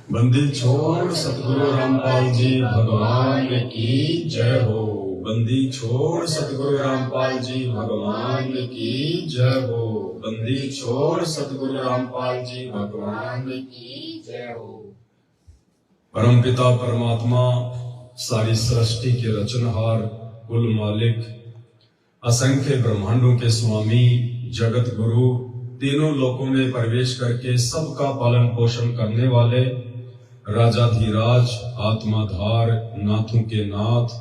बंदी छोड़ सतगुरु रामपाल जी भगवान की जय हो। बंदी छोड़ सतगुरु रामपाल जी भगवान की जय हो। बंदी छोड़ सतगुरु रामपाल जी भगवान की जय हो। परमपिता परमात्मा, सारी सृष्टि के रचनहार, कुल मालिक, असंख्य ब्रह्मांडों के स्वामी, जगत गुरु, तीनों लोकों में प्रवेश करके सबका पालन पोषण करने वाले राजाधिराज, आत्माधार, नाथों के नाथ,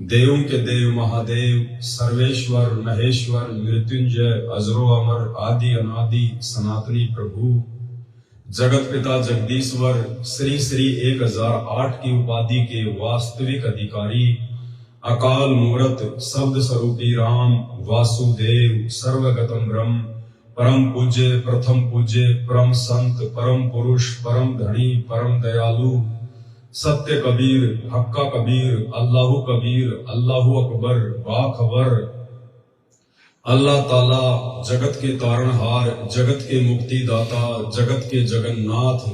देवों के देव महादेव, सर्वेश्वर महेश्वर, मृत्युंजय, अजरो अमर, आदि अनादि, सनातनी प्रभु, जगत पिता जगदीश्वर, श्री श्री 1008 की उपाधि के वास्तविक अधिकारी, अकाल मूर्त, शब्द स्वरूपी राम, वासुदेव, सर्वगतम ब्रह्म, परम पूज्य, प्रथम पूज्य, परम संत, परम पुरुष, परम धनी, परम दयालु, सत्य कबीर, हक्का कबीर, अल्लाहु कबीर, अल्लाहु अकबर, बाखबर, अल्लाह ताला, जगत के तारणहार, जगत के मुक्तिदाता, जगत के जगन्नाथ,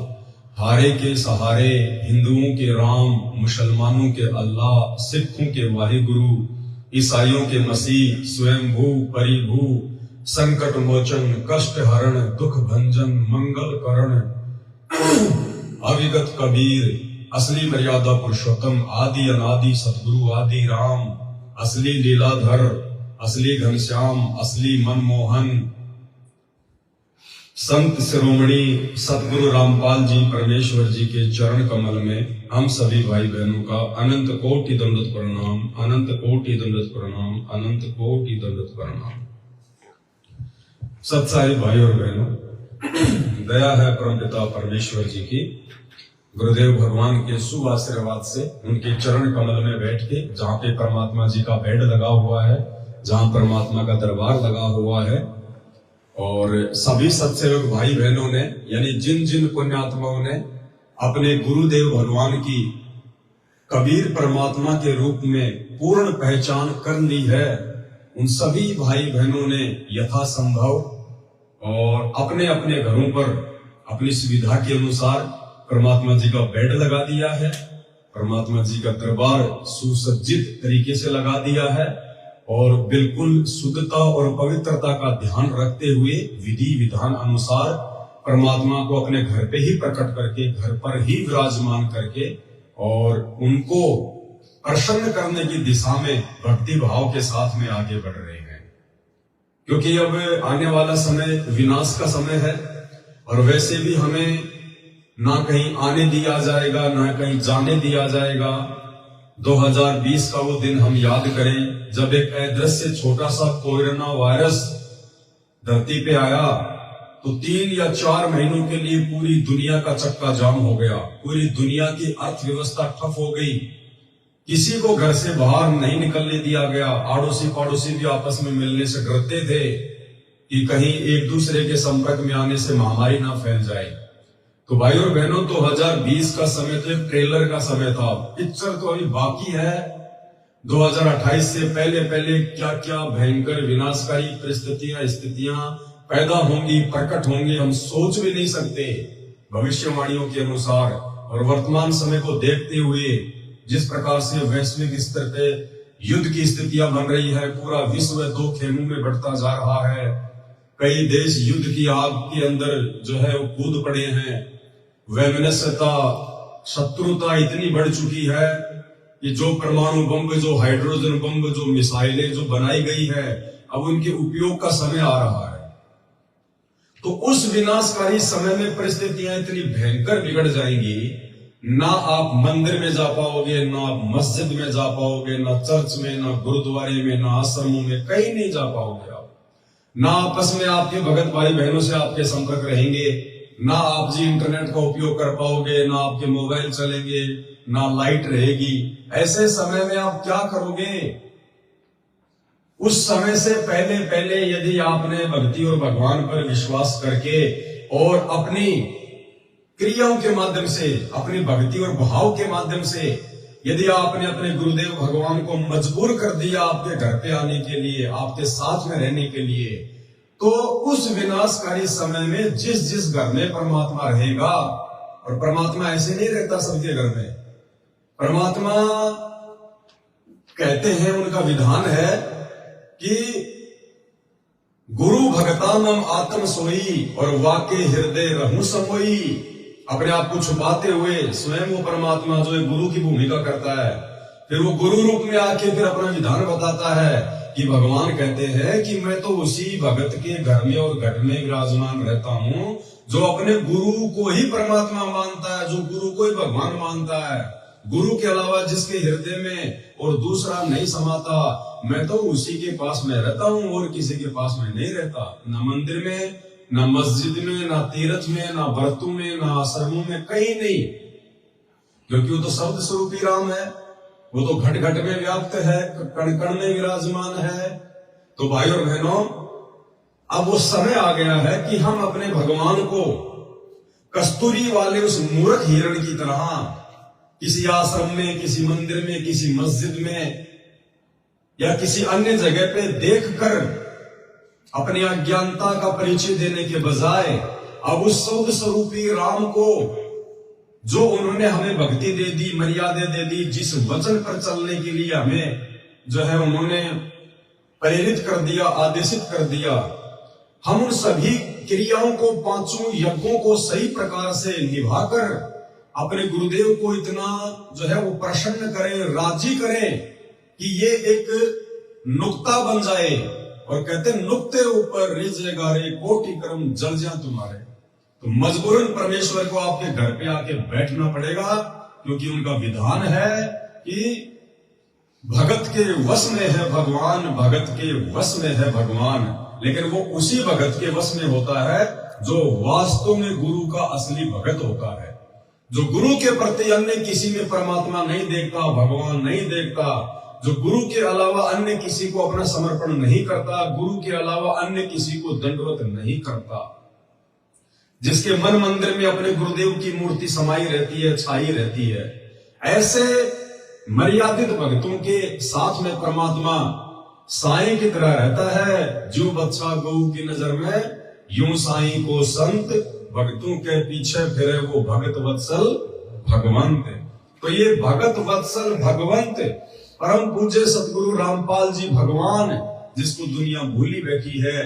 हारे के सहारे, हिंदुओं के राम, मुसलमानों के अल्लाह, सिखों के वाहिगुरु, ईसाइयों के मसीह, स्वयंभू परिभू, संकट मोचन, कष्ट हरण, दुख भंजन, मंगल करण, अविगत कबीर, असली मर्यादा पुरुषोत्तम, आदि अनादि सतगुरु आदि राम, असली लीलाधर, असली घनश्याम, असली मनमोहन, संत शिरोमणि सतगुरु रामपाल जी परमेश्वर जी के चरण कमल में हम सभी भाई बहनों का अनंत कोटि दंडवत प्रणाम, अनंत कोटि दंडवत प्रणाम, अनंत कोटि दंडवत प्रणाम। सत्साई भाई और बहनों, दया है परमपिता परमेश्वर जी की, गुरुदेव भगवान के शुभ आशीर्वाद से उनके चरण कमल में बैठ के, जहाँ पे परमात्मा जी का बेड लगा हुआ है, जहाँ परमात्मा का दरबार लगा हुआ है, और सभी सत्सेवक भाई बहनों ने, यानी जिन जिन पुण्यात्माओं ने अपने गुरुदेव भगवान की कबीर परमात्मा के रूप में पूर्ण पहचान कर ली है, उन सभी भाई बहनों ने यथासंभव और अपने अपने घरों पर अपनी सुविधा के अनुसार परमात्मा जी का बेड लगा दिया है, परमात्मा जी का दरबार सुसज्जित तरीके से लगा दिया है, और बिल्कुल शुद्धता और पवित्रता का ध्यान रखते हुए विधि विधान अनुसार परमात्मा को अपने घर पे ही प्रकट करके, घर पर ही विराजमान करके, और उनको प्रसन्न करने की दिशा में भक्ति भाव के साथ में आगे बढ़ रहे हैं। क्योंकि अब आने वाला समय विनाश का समय है, और वैसे भी हमें ना कहीं आने दिया जाएगा, ना कहीं जाने दिया जाएगा। 2020 का वो दिन हम याद करें जब एक अदृश्य छोटा सा कोरोना वायरस धरती पे आया, तो 3 या 4 महीनों के लिए पूरी दुनिया का चक्का जाम हो गया, पूरी दुनिया की अर्थव्यवस्था ठप हो गई, किसी को घर से बाहर नहीं निकलने दिया गया। आड़ोसी पड़ोसी भी आपस में मिलने से डरते थे कि कहीं एक दूसरे के संपर्क में आने से महामारी ना फैल जाए। तो भाई और बहनों, 2020 का समय तो एक ट्रेलर का समय था, पिक्चर तो अभी बाकी है। 2028 से पहले पहले क्या क्या भयंकर विनाशकारी परिस्थितियां स्थितियां पैदा होंगी, प्रकट होंगी, हम सोच भी नहीं सकते भविष्यवाणियों के अनुसार। और वर्तमान समय को देखते हुए जिस प्रकार से वैश्विक स्तर पे युद्ध की स्थितियां बन रही है, पूरा विश्व 2 खेमों में बढ़ता जा रहा है, कई देश युद्ध की आग के अंदर जो है वो कूद पड़े हैं, वैमनस्यता, शत्रुता इतनी बढ़ चुकी है कि जो परमाणु बम, जो हाइड्रोजन बम, जो मिसाइलें जो बनाई गई है, अब उनके उपयोग का समय आ रहा है। तो उस विनाशकारी समय में परिस्थितियां इतनी भयंकर बिगड़ जाएंगी, ना आप मंदिर में जा पाओगे, ना आप मस्जिद में जा पाओगे, ना चर्च में, ना गुरुद्वारे में, ना आश्रमों में, कहीं नहीं जा पाओगे आप। ना आपस में आपके भगत भाई बहनों से आपके संपर्क रहेंगे, ना आप जी इंटरनेट का उपयोग कर पाओगे, ना आपके मोबाइल चलेंगे, ना लाइट रहेगी। ऐसे समय में आप क्या करोगे? उस समय से पहले पहले यदि आपने भक्ति और भगवान पर विश्वास करके और अपनी क्रियाओं के माध्यम से, अपनी भक्ति और भाव के माध्यम से यदि आपने अपने गुरुदेव भगवान को मजबूर कर दिया आपके घर पे आने के लिए, आपके साथ में रहने के लिए, तो उस विनाशकारी समय में जिस जिस घर में परमात्मा रहेगा, और परमात्मा ऐसे नहीं रहता सबके घर में। परमात्मा कहते हैं, उनका विधान है कि गुरु भगता मम आत्म सोई और वाके हृदय रहूं समोई। अपने आप को छुपाते हुए स्वयं वो परमात्मा जो है गुरु की भूमिका करता है, फिर वो गुरु रूप में आके फिर अपना विधान बताता है कि भगवान कहते हैं कि मैं तो उसी भगत के घर में और घट में विराजमान रहता हूं जो अपने गुरु को ही परमात्मा मानता है, जो गुरु को ही भगवान मानता है। गुरु के अलावा जिसके हृदय में और दूसरा नहीं समाता, मैं तो उसी के पास में रहता हूं और किसी के पास में नहीं रहता। ना मंदिर में, ना मस्जिद में, ना तीर्थ में, ना व्रतों में, ना आश्रमों में, कहीं नहीं, क्योंकि वो तो शब्द स्वरूपी राम है। वो तो घट घट में व्याप्त है, कण कण में विराजमान है। तो भाई और बहनों, अब वो समय आ गया है कि हम अपने भगवान को कस्तूरी वाले उस मूर्ख हिरण की तरह किसी आश्रम में, किसी मंदिर में, किसी मस्जिद में या किसी अन्य जगह पे देखकर अपनी अज्ञानता का परिचय देने के बजाय अब उस शब्द स्वरूपी राम को, जो उन्होंने हमें भक्ति दे दी, मर्यादा दे दी, जिस वचन पर चलने के लिए हमें जो है उन्होंने प्रेरित कर दिया, आदेशित कर दिया, हम उन सभी क्रियाओं को, पांचों यज्ञों को सही प्रकार से निभाकर अपने गुरुदेव को इतना जो है वो प्रसन्न करें, राजी करें कि ये एक नुक्ता बन जाए। और कहते हैं नुक्ते ऊपर रिझेगा रे कोटि कर्म जल जा तुम्हारे। तो मजबूरन परमेश्वर को आपके घर पे आके बैठना पड़ेगा, क्योंकि उनका विधान है कि भगत के वश में है भगवान, भगत के वश में है भगवान। लेकिन वो उसी भगत के वश में होता है जो वास्तव में गुरु का असली भगत होता है, जो गुरु के प्रति अन्य किसी में परमात्मा नहीं देखता, भगवान नहीं देखता, जो गुरु के अलावा अन्य किसी को अपना समर्पण नहीं करता, गुरु के अलावा अन्य किसी को दंडवत नहीं करता, जिसके मन मंदिर में अपने गुरुदेव की मूर्ति समाई रहती है, छाई रहती है। ऐसे मर्यादित भक्तों के साथ में परमात्मा साईं की तरह रहता है। जो बच्चा गऊ की नजर में, यूं साईं को संत भक्तों के पीछे फिरे वो भगत वत्सल भगवंत। तो ये भगत वत्सल भगवंत परम पूज्य सतगुरु रामपाल जी भगवान, जिसको दुनिया भूली बैठी है,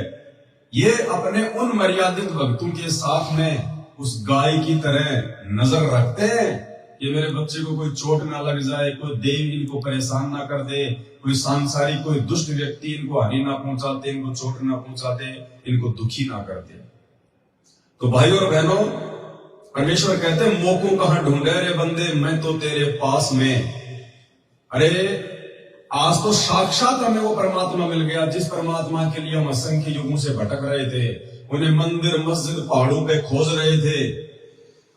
ये अपने उन मर्यादित भक्तों के साथ में उस गाय की तरह नजर रखते हैं कि मेरे बच्चे को कोई चोट ना लग जाए, कोई देव इनको परेशान ना कर दे, कोई सांसारिक कोई दुष्ट व्यक्ति इनको हानि ना पहुंचाते, इनको चोट ना पहुंचाते, इनको दुखी ना करते। तो भाई और बहनों, परमेश्वर कहते हैं मोको कहां ढूंढे रे बंदे, मैं तो तेरे पास में। अरे आज तो साक्षात हमें वो परमात्मा मिल गया जिस परमात्मा के लिए हम असंख्य युगों से भटक रहे थे, उन्हें मंदिर मस्जिद पहाड़ों पे खोज रहे थे।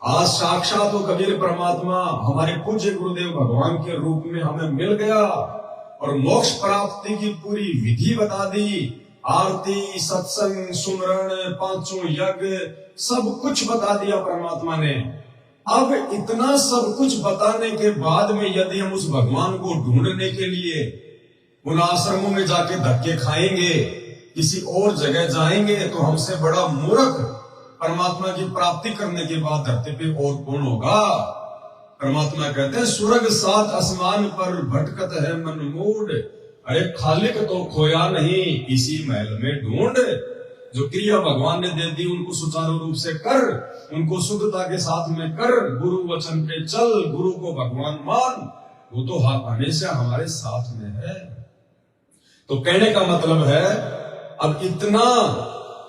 आज साक्षात वो कबीर परमात्मा हमारे पूज्य गुरुदेव भगवान के रूप में हमें मिल गया और मोक्ष प्राप्ति की पूरी विधि बता दी। आरती, सत्संग, सुमरण, पांचों यज्ञ, सब कुछ बता दिया परमात्मा ने। अब इतना सब कुछ बताने के बाद में यदि हम उस भगवान को ढूंढने के लिए उन आश्रमों में जाके धक्के खाएंगे, किसी और जगह जाएंगे, तो हमसे बड़ा मूर्ख परमात्मा की प्राप्ति करने के बाद धरती पे और कौन होगा। परमात्मा कहते हैं स्वर्ग सात आसमान पर भटकत है मन मूड, अरे खालिक तो खोया नहीं इसी महल में ढूंढ। जो क्रिया भगवान ने दे दी उनको सुचारू रूप से कर, उनको शुद्धता के साथ में कर, गुरु वचन पे चल, गुरु को भगवान मान, वो तो हमेशा हमारे साथ में है। तो कहने का मतलब है अब इतना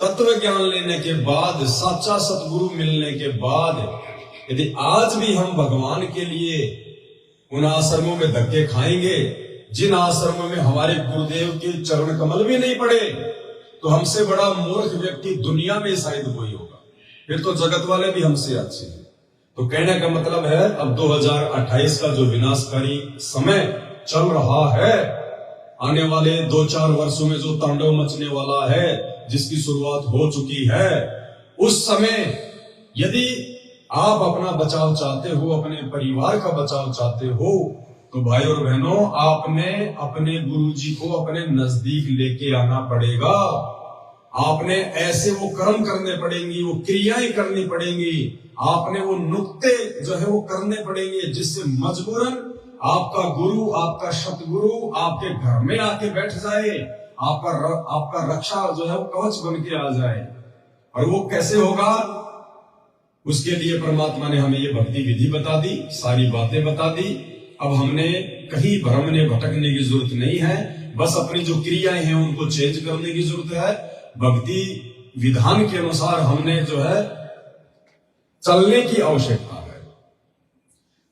तत्व ज्ञान लेने के बाद, सच्चा सतगुरु मिलने के बाद, यदि आज भी हम भगवान के लिए उन आश्रमों में धक्के खाएंगे जिन आश्रमों में हमारे गुरुदेव के चरण कमल भी नहीं पड़े, तो हमसे बड़ा मूर्ख व्यक्ति दुनिया में शायद कोई होगा। फिर तो जगत वाले भी हमसे अच्छे हैं। तो कहने का मतलब है अब 2028 का जो विनाशकारी समय चल रहा है, आने वाले 2-4 वर्षों में जो तांडव मचने वाला है, जिसकी शुरुआत हो चुकी है, उस समय यदि आप अपना बचाव चाहते हो, अपने परिवार का बचाव चाहते हो, तो भाई और बहनों, आपने अपने गुरुजी को अपने नजदीक लेके आना पड़ेगा। आपने ऐसे वो कर्म करने पड़ेंगी, वो क्रियाएं करनी पड़ेंगी, आपने वो नुक्ते जो है वो करने पड़ेंगे, जिससे मजबूरन आपका गुरु, आपका सतगुरु आपके घर में आके बैठ जाए, आपका रक्षा जो है वो कवच बन के आ जाए। और वो कैसे होगा, उसके लिए परमात्मा ने हमें ये भक्ति विधि बता दी, सारी बातें बता दी। अब हमने कहीं भ्रमने भटकने की जरूरत नहीं है, बस अपनी जो क्रियाएं हैं उनको चेंज करने की जरूरत है। भक्ति विधान के अनुसार हमने जो है चलने की आवश्यकता है।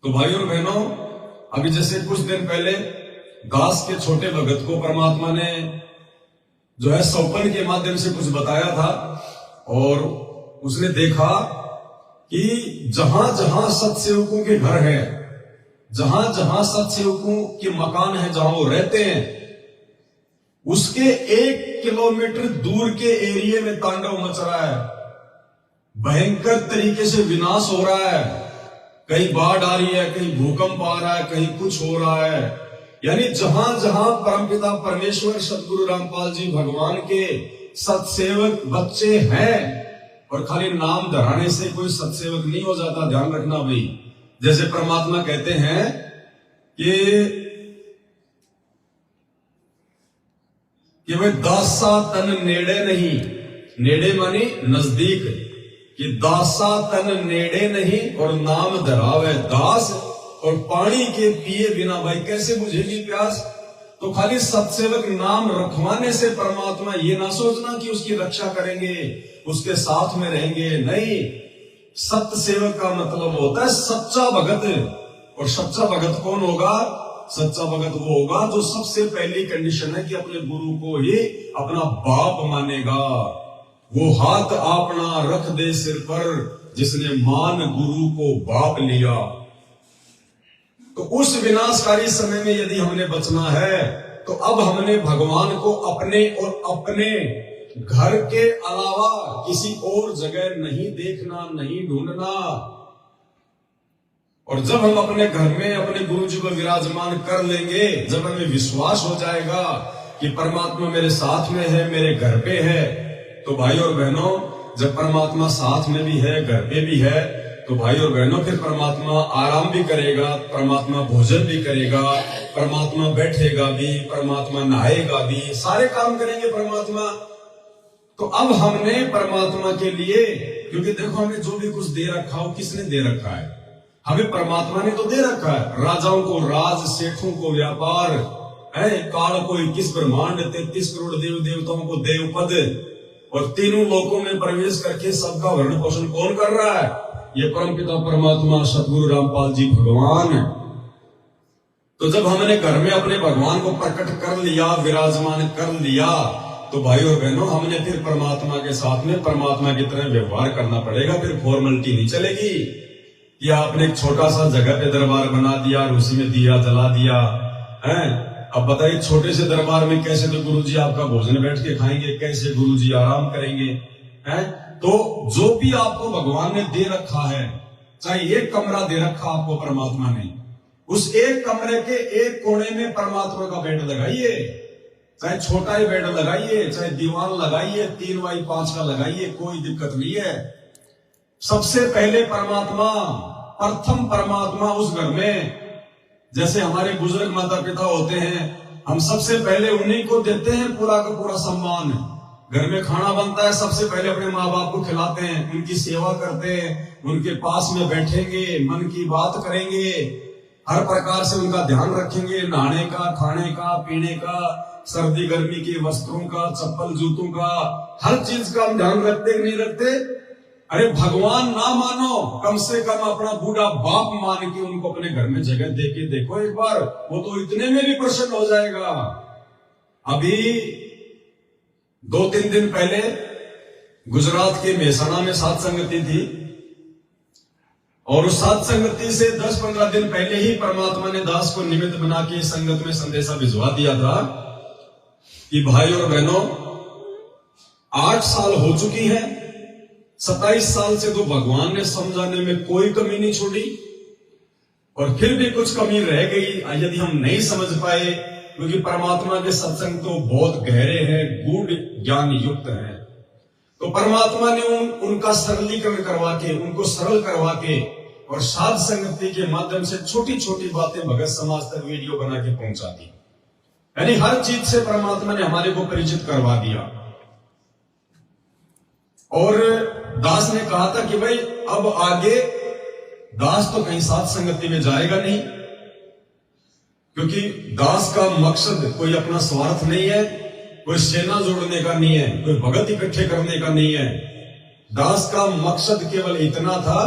तो भाइयों और बहनों, अभी जैसे कुछ दिन पहले दास के छोटे भगत को परमात्मा ने जो है सौपन के माध्यम से कुछ बताया था, और उसने देखा कि जहां जहां सत्सेवकों के घर है, जहां जहां सत्सेवकों के मकान है, जहां वो रहते हैं, उसके 1 किलोमीटर दूर के एरिया में तांडव मच रहा है, भयंकर तरीके से विनाश हो रहा है। कहीं बाढ़ आ रही है, कहीं भूकंप आ रहा है, कहीं कुछ हो रहा है। यानी जहां जहां परमपिता परमेश्वर सतगुरु रामपाल जी भगवान के सत्सेवक बच्चे हैं, और खाली नाम धराने से कोई सत्सेवक नहीं हो जाता, ध्यान रखना भाई। जैसे परमात्मा कहते हैं कि भाई दासा तन नेड़े नहीं, नेड़े मानी नजदीक, कि दासा तन नेड़े नहीं और नाम धरावे दास, और पानी के पिए बिना भाई कैसे बुझेगी प्यास। तो खाली सत्सेवक नाम रखवाने से परमात्मा ये ना सोचना कि उसकी रक्षा करेंगे, उसके साथ में रहेंगे, नहीं। सत्य सेवक का मतलब होता है सच्चा भगत। और सच्चा भगत कौन होगा? सच्चा भगत वो होगा जो सबसे पहली कंडीशन है कि अपने गुरु को ही अपना बाप मानेगा। वो हाथ अपना रख दे सिर पर जिसने मान गुरु को बाप लिया। तो उस विनाशकारी समय में यदि हमने बचना है, तो अब हमने भगवान को अपने और अपने घर के अलावा किसी और जगह नहीं देखना, नहीं ढूंढना। और जब हम अपने घर में अपने गुरु जी को विराजमान कर लेंगे, जब हमें विश्वास हो जाएगा कि परमात्मा मेरे साथ में है, मेरे घर पे है, तो भाई और बहनों, जब परमात्मा साथ में भी है, घर पे भी है, तो भाई और बहनों फिर परमात्मा आराम भी करेगा, परमात्मा भोजन भी करेगा, परमात्मा बैठेगा भी, परमात्मा नहाएगा भी, सारे काम करेंगे परमात्मा। तो अब हमने परमात्मा के लिए, क्योंकि देखो हमें जो भी कुछ दे रखा हो, किसने दे रखा है? हमें परमात्मा ने तो दे रखा है। राजाओं को राज, सेठों को व्यापार है, काल को 21 ब्रह्मांड, 33 करोड़ देव देवताओं को देव पद, और तीनों लोकों में प्रवेश करके सबका भरण पोषण कौन कर रहा है? ये परमपिता परमात्मा सतगुरु रामपाल जी भगवान। तो जब हमने घर में अपने भगवान को प्रकट कर लिया, विराजमान कर लिया, तो भाई और बहनों हमने फिर परमात्मा के साथ में परमात्मा की तरह व्यवहार करना पड़ेगा। फिर फॉर्मेलिटी नहीं चलेगी कि आपने एक छोटा सा जगह पे दरबार बना दिया और उसी में दिया जला दिया है। अब बताइए छोटे से दरबार में कैसे तो गुरुजी आपका भोजन बैठ के खाएंगे, कैसे गुरुजी आराम करेंगे हैं? तो जो भी आपको भगवान ने दे रखा है, चाहे एक कमरा दे रखा आपको परमात्मा ने, उस एक कमरे के एक कोने में परमात्मा का बेड लगाइए, चाहे छोटा ही बेड लगाइए, चाहे दीवान लगाइए, 3x5 का लगाइए, कोई दिक्कत नहीं है। सबसे पहले परमात्मा, प्रथम परमात्मा उस घर में, जैसे हमारे बुजुर्ग माता पिता होते हैं, हम सबसे पहले उन्हीं को देते हैं पूरा का पूरा सम्मान। घर में खाना बनता है, सबसे पहले अपने माँ बाप को खिलाते हैं, उनकी सेवा करते हैं, उनके पास में बैठेंगे, मन की बात करेंगे, हर प्रकार से उनका ध्यान रखेंगे, नहाने का, खाने का, पीने का, सर्दी गर्मी के वस्त्रों का, चप्पल जूतों का, हर चीज का हम ध्यान रखते कि नहीं रखते? अरे भगवान ना मानो, कम से कम अपना बूढ़ा बाप मान के उनको अपने घर में जगह दे के देखो एक बार, वो तो इतने में भी प्रसन्न हो जाएगा। अभी 2-3 दिन पहले गुजरात के मेहसाणा में सात संगति थी, और उस सात संगति से 10-15 दिन पहले ही परमात्मा ने दास को निमित्त बना के संगत में संदेशा भिजवा दिया था कि भाई और बहनों 8 साल हो चुकी है, 27 साल से तो भगवान ने समझाने में कोई कमी नहीं छोड़ी, और फिर भी कुछ कमी रह गई यदि हम नहीं समझ पाए, क्योंकि परमात्मा के सत्संग तो बहुत गहरे हैं, गूढ़ ज्ञान युक्त हैं। तो परमात्मा ने उनका सरलीकरण करवा के, उनको सरल करवा के और साध संगति के माध्यम से छोटी छोटी बातें भगत समाज तक वीडियो बना के पहुंचा दी। यानी हर चीज से परमात्मा ने हमारे को परिचित करवा दिया। और दास ने कहा था कि भाई अब आगे दास तो कहीं साध संगति में जाएगा नहीं, क्योंकि दास का मकसद कोई अपना स्वार्थ नहीं है, कोई सेना जोड़ने का नहीं है, कोई भगत इकट्ठे करने का नहीं है। दास का मकसद केवल इतना था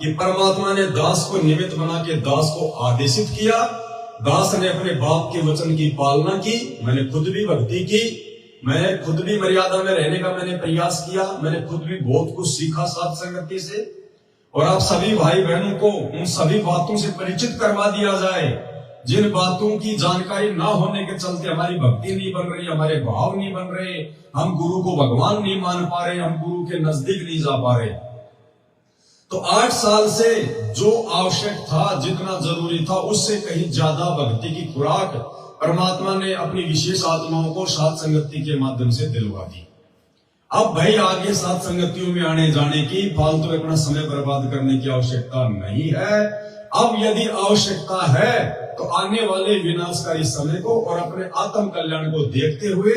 कि परमात्मा ने दास को निमित्त बना के दास को आदेशित किया। दास ने अपने बाप के वचन की पालना की। मैंने खुद भी भक्ति की, मैंने खुद भी मर्यादा में रहने का मैंने प्रयास किया, मैंने खुद भी बहुत कुछ सीखा साध संगति से। और आप सभी भाई बहनों को उन सभी बातों से परिचित करवा दिया जाए जिन बातों की जानकारी ना होने के चलते हमारी भक्ति नहीं बन रही, हमारे भाव नहीं बन रहे, हम गुरु को भगवान नहीं मान पा रहे, हम गुरु के नजदीक नहीं जा पा रहे। तो 8 साल से जो आवश्यक था, जितना जरूरी था, उससे कहीं ज्यादा भक्ति की खुराक परमात्मा ने अपनी विशेष आत्माओं को साध संगति के माध्यम से दिलवा दी। अब भाई आगे साध संगतियों में आने जाने की, फालतू अपना समय बर्बाद करने की आवश्यकता नहीं है। अब यदि आवश्यकता है तो आने वाले विनाशकारी समय को और अपने आत्म कल्याण को देखते हुए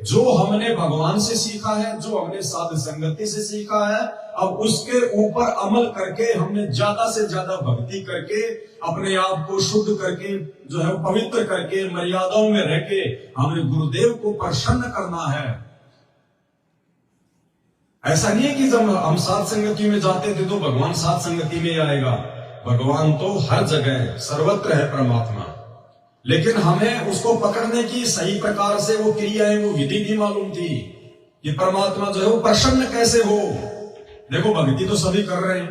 जो हमने भगवान से सीखा है, जो हमने साध संगति से सीखा है, अब उसके ऊपर अमल करके हमने ज्यादा से ज्यादा भक्ति करके अपने आप को शुद्ध करके जो है पवित्र करके मर्यादाओं में रह के हमें गुरुदेव को प्रसन्न करना है। ऐसा नहीं है कि जब हम साध संगति में जाते थे तो भगवान साध संगति में आएगा। भगवान तो हर जगह सर्वत्र है परमात्मा, लेकिन हमें उसको पकड़ने की सही प्रकार से वो क्रियाएं, वो विधि भी मालूम थी कि परमात्मा जो है वो प्रसन्न कैसे हो। देखो भक्ति तो सभी कर रहे हैं,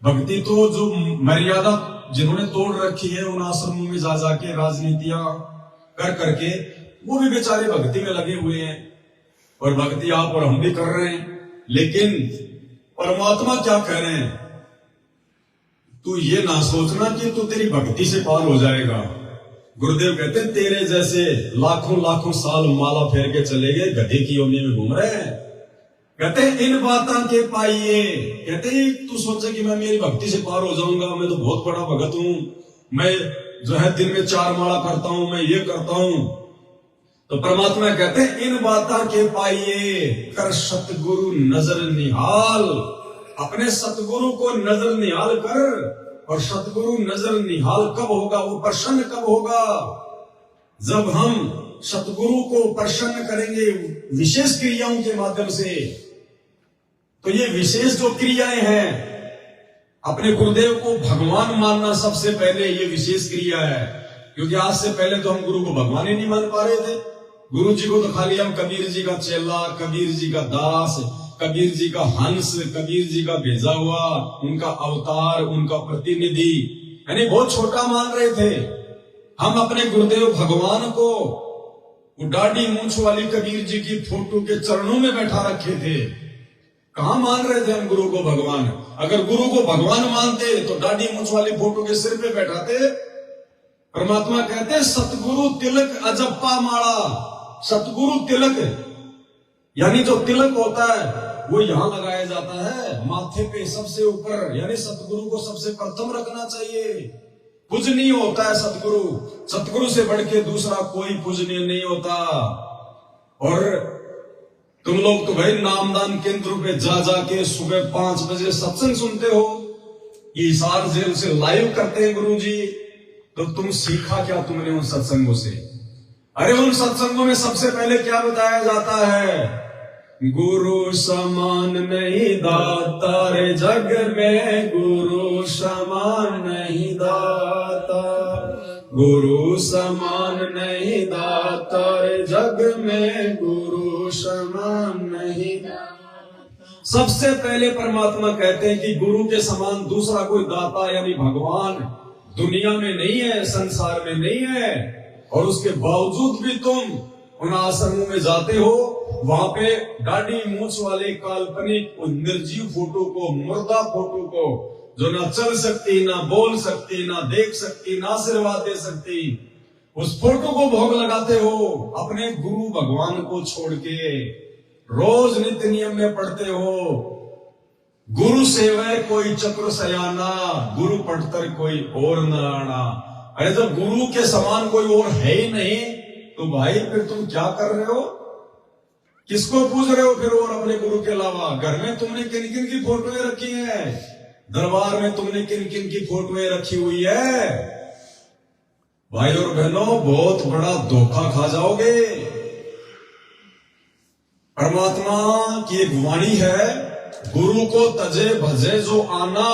भक्ति तो जो मर्यादा जिन्होंने तोड़ रखी है उन आश्रमों में जा जाके राजनीतियां कर करके वो भी बेचारे भक्ति में लगे हुए हैं, और भक्ति आप और हम भी कर रहे हैं। लेकिन परमात्मा क्या कह रहे हैं, तू ये ना सोचना कि तू तेरी भक्ति से पार हो जाएगा। गुरुदेव कहते हैं तेरे जैसे लाखों लाखों साल माला फेर के चले गए गधे की योनि में घूम रहे हैं। कहते हैं इन बातों के पाइए, कहते हैं तू सोचे कि मैं मेरी भक्ति से पार हो जाऊंगा, मैं तो बहुत बड़ा भगत हूं, मैं जो है दिन में 4 माला करता हूं, मैं ये करता हूं। तो परमात्मा कहते हैं इन बातों के पाइए कर सतगुरु नजर निहाल। अपने सतगुरु को नजर निहाल कर। और सतगुरु नजर निहाल कब होगा, वो प्रसन्न कब होगा, जब हम सतगुरु को प्रसन्न करेंगे विशेष क्रियाओं के माध्यम से। तो ये विशेष जो क्रियाएं हैं, अपने गुरुदेव को भगवान मानना सबसे पहले ये विशेष क्रिया है। क्योंकि आज से पहले तो हम गुरु को भगवान ही नहीं मान पा रहे थे। गुरु जी को तो खाली हम कबीर जी का चेला, कबीर जी का दास, कबीर जी का हंस, कबीर जी का भेजा हुआ, उनका अवतार, उनका प्रतिनिधि, यानी बहुत छोटा मान रहे थे। हम अपने गुरुदेव भगवान को दाढ़ी मूंछ वाली कबीर जी की फोटो के चरणों में बैठा रखे थे। कहां मान रहे थे हम गुरु को भगवान। अगर गुरु को भगवान मानते तो दाढ़ी मूंछ वाली फोटो के सिर पे बैठाते। परमात्मा कहते हैं सतगुरु तिलक अजप्पा माला। सतगुरु तिलक यानी जो तिलक होता है वो यहां लगाया जाता है माथे पे सबसे ऊपर, यानी सतगुरु को सबसे प्रथम रखना चाहिए। पूजनीय होता है सतगुरु, सतगुरु से बढ़ के दूसरा कोई पूजनीय नहीं होता। और तुम लोग तो भाई नामदान केंद्रों पे जा जाके सुबह 5 बजे सत्संग सुनते हो, ये हिसार जेल से लाइव करते हैं गुरु जी। तो तुम सीखा क्या तुमने उन सत्संगों से? अरे उन सत्संगों में सबसे पहले क्या बताया जाता है, गुरु समान नहीं दाता रे जग में, गुरु समान नहीं दाता, गुरु समान नहीं दाता रे जग में, गुरु समान नहीं दाता। सबसे पहले परमात्मा कहते हैं कि गुरु के समान दूसरा कोई दाता यानी भगवान दुनिया में नहीं है, संसार में नहीं है। और उसके बावजूद भी तुम उन आश्रमों में जाते हो, वहां पे दाढ़ी मूंछ वाले काल्पनिक निर्जीव फोटो को, मुर्दा फोटो को, जो ना चल सकती, ना बोल सकती, ना देख सकती, ना आशीर्वाद दे सकती, उस फोटो को भोग लगाते हो अपने गुरु भगवान को छोड़ के। रोज नित्य नियम में पढ़ते हो, गुरु सेवै कोई चक्र सयाना, गुरु पढ़तर कोई और न आना। अरे जब गुरु के समान कोई और है ही नहीं तो भाई फिर तुम क्या कर रहे हो? किसको पूज रहे हो फिर और अपने गुरु के अलावा? घर में तुमने किन किन की फोटोएं रखी हैं? दरबार में तुमने किन किन की फोटोएं रखी हुई है? भाई और बहनों, बहुत बड़ा धोखा खा जाओगे। परमात्मा की एक वाणी है, गुरु को तजे भजे जो आना,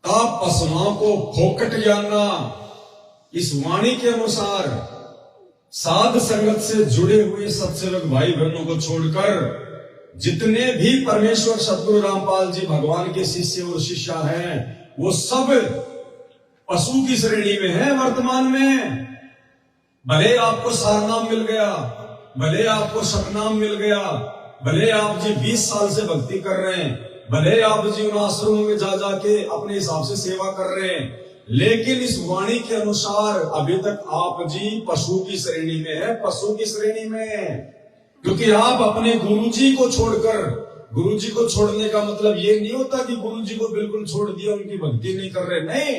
ता पसमा को फोकट जाना। इस वाणी के अनुसार साध संगत से जुड़े हुए सत्सेवक भाई बहनों को छोड़कर जितने भी परमेश्वर सतगुरु रामपाल जी भगवान के शिष्य और शिष्या हैं, वो सब पशु की श्रेणी में है वर्तमान में। भले आपको सारनाम मिल गया, भले आपको सतनाम मिल गया, भले आप जी 20 साल से भक्ति कर रहे हैं, भले आप जी उन आश्रमों में जा जाके अपने हिसाब से सेवा कर रहे हैं, लेकिन इस वाणी के अनुसार अभी तक आप जी पशु की श्रेणी में है, पशु की श्रेणी में। क्योंकि आप अपने गुरुजी को छोड़कर, गुरुजी को छोड़ने का मतलब ये नहीं होता कि गुरुजी को बिल्कुल छोड़ दिया, उनकी भक्ति नहीं कर रहे, नहीं।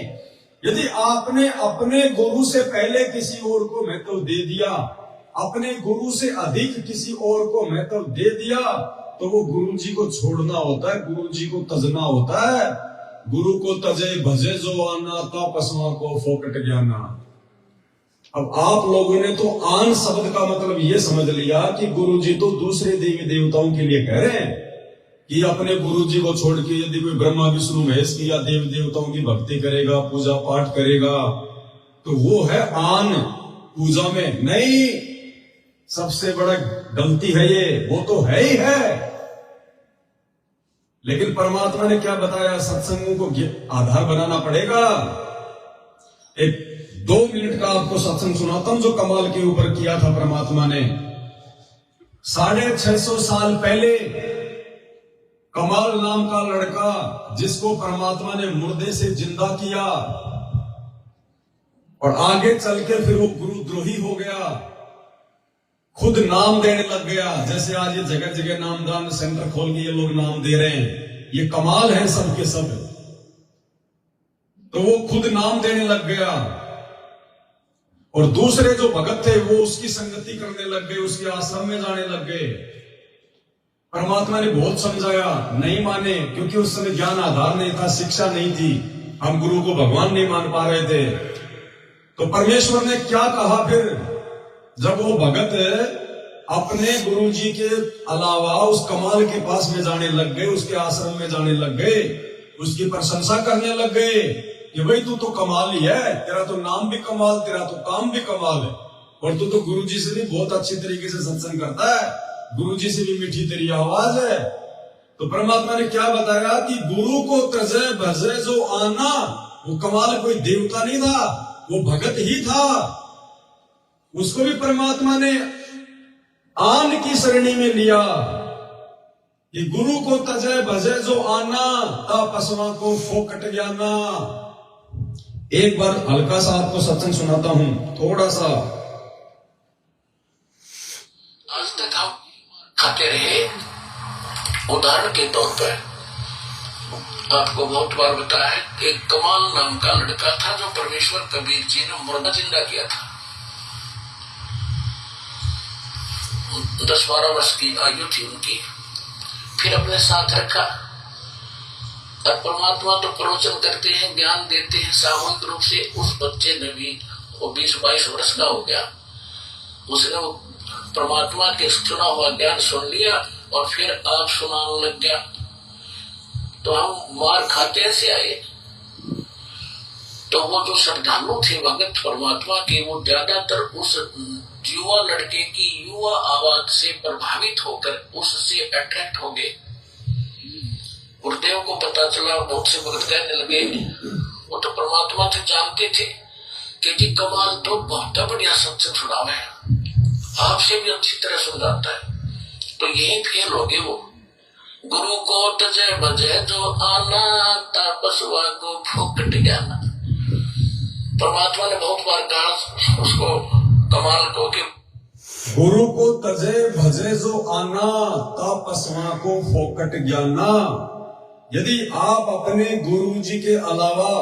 यदि आपने अपने गुरु से पहले किसी और को महत्व दे दिया, अपने गुरु से अधिक किसी और को महत्व दे दिया, तो वो गुरुजी को छोड़ना होता है, गुरुजी को तजना होता है। गुरु को तजे भजे जो आना, ता पसमा को फोकट ज्ञाना। अब आप लोगों ने तो आन शब्द का मतलब ये समझ लिया कि गुरुजी तो दूसरे देवी देवताओं के लिए कह रहे हैं कि अपने गुरुजी को छोड़ के यदि कोई ब्रह्मा विष्णु महेश की या देवी देवताओं की भक्ति करेगा, पूजा पाठ करेगा, तो वो है आन पूजा में। नहीं, सबसे बड़ा गलती है ये, वो तो है ही है। लेकिन परमात्मा ने क्या बताया? सत्संगों को आधार बनाना पड़ेगा। एक 2 मिनट का आपको सत्संग सुनाता हूं जो कमाल के ऊपर किया था परमात्मा ने। 650 साल पहले कमाल नाम का लड़का, जिसको परमात्मा ने मुर्दे से जिंदा किया और आगे चल के फिर वो गुरुद्रोही हो गया, खुद नाम देने लग गया। जैसे आज ये जगह जगह नामदान सेंटर खोल के ये लोग नाम दे रहे हैं, ये कमाल है सबके सब। तो वो खुद नाम देने लग गया और दूसरे जो भगत थे वो उसकी संगति करने लग गए, उसके आश्रम में जाने लग गए। परमात्मा ने बहुत समझाया, नहीं माने, क्योंकि उस समय ज्ञान आधार नहीं था, शिक्षा नहीं थी, हम गुरु को भगवान नहीं मान पा रहे थे। तो परमेश्वर ने क्या कहा फिर? जब वो भगत अपने गुरुजी के अलावा उस कमाल के पास में जाने लग गए, उसके आश्रम में जाने लग गए, उसकी प्रशंसा करने लग गए कि भाई तू तो कमाल ही है, तेरा तो नाम भी कमाल, तेरा तो काम भी कमाल है, और तू तो गुरुजी से भी बहुत अच्छी तरीके से सत्संग करता है, गुरुजी से भी मीठी तेरी आवाज है। तो परमात्मा ने क्या बताया कि गुरु को तजे भजे जो आना, वो कमाल कोई देवता नहीं था, वो भगत ही था। उसको भी परमात्मा ने आन की श्रेणी में लिया कि गुरु को तजे भजे जो आना, ता पसवा को फोकट जाना। एक बार हल्का सा आपको सत्संग सुनाता हूं, थोड़ा सा। आज तक हम खाते रहे। उदाहरण के तौर पर आपको बहुत बार बताया है, एक कमाल नाम का लड़का था जो परमेश्वर कबीर जी ने मुर्दा जिंदा किया था। 10-12 वर्ष की आयु थी उनकी। फिर अपने साथ रखा और परमात्मा तो प्रवचन करते हैं, ज्ञान देते हैं सामूहिक रूप से। उस बच्चे ने भी, वो 20-22 वर्ष का हो गया, उसने वो परमात्मा के चुना हुआ ज्ञान सुन लिया और फिर आप सुनाने लग गया। तो हम मार खाते से आए। तो वो जो श्रद्धालु थे भगत परमात्मा के, वो ज्यादातर उस युवा लड़के की युवा आवाज से प्रभावित होकर उससे अट्रैक्ट हो गए। गुरुदेव को पता चला, बहुत से भगत कहने लगे, वो तो परमात्मा से जानते थे कि जी कमाल तो बहुत बढ़िया सत्संग सुनावे है, आपसे भी अच्छी तरह समझाता है। तो यही फेल हो गए वो। गुरु को तजे बजे जो आना, तापसवा को फोकट जाना। परमात्मा ने बहुत बार कहा उसको, कमाल को, कि गुरु को तजे भजे जो आना, तापस्वा को फोकट ज्ञाना। यदि आप अपने गुरु जी के अलावा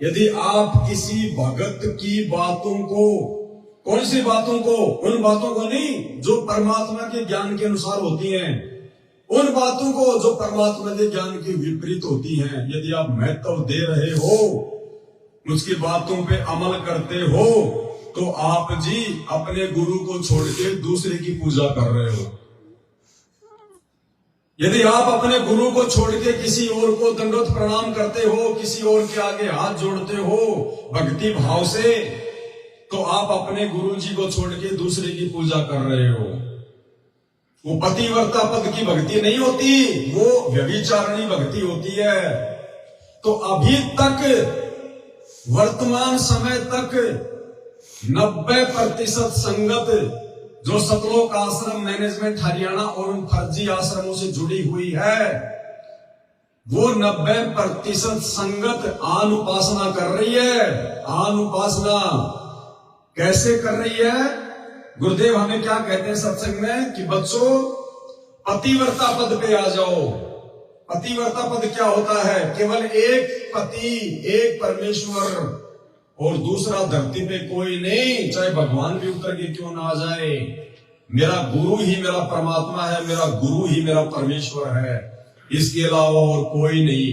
यदि आप किसी भगत की बातों को, कौन सी बातों को? उन बातों को नहीं जो परमात्मा के ज्ञान के अनुसार होती हैं, उन बातों को जो परमात्मा के ज्ञान के विपरीत होती हैं, यदि आप महत्व दे रहे हो, उसकी बातों पे अमल करते हो, तो आप जी अपने गुरु को छोड़ के दूसरे की पूजा कर रहे हो। यदि आप अपने गुरु को छोड़ के किसी और को दंडवत प्रणाम करते हो, किसी और के आगे हाथ जोड़ते हो भक्ति भाव से, तो आप अपने गुरु जी को छोड़ के दूसरे की पूजा कर रहे हो। वो पतिव्रता पद की भक्ति नहीं होती, वो व्यभिचारिणी भक्ति होती है। तो अभी तक वर्तमान समय तक 90% संगत जो सतलोक आश्रम मैनेजमेंट हरियाणा और उन फर्जी आश्रमों से जुड़ी हुई है, वो 90% संगत आन उपासना कर रही है। आन उपासना कैसे कर रही है? गुरुदेव हमें क्या कहते हैं सत्संग में कि बच्चों पतिव्रता पद पे आ जाओ। पतिव्रता पद क्या होता है? केवल एक पति, एक परमेश्वर, और दूसरा धरती पे कोई नहीं, चाहे भगवान भी उतर के क्यों ना आ जाए। मेरा गुरु ही मेरा परमात्मा है, मेरा गुरु ही मेरा परमेश्वर है, इसके अलावा और कोई नहीं।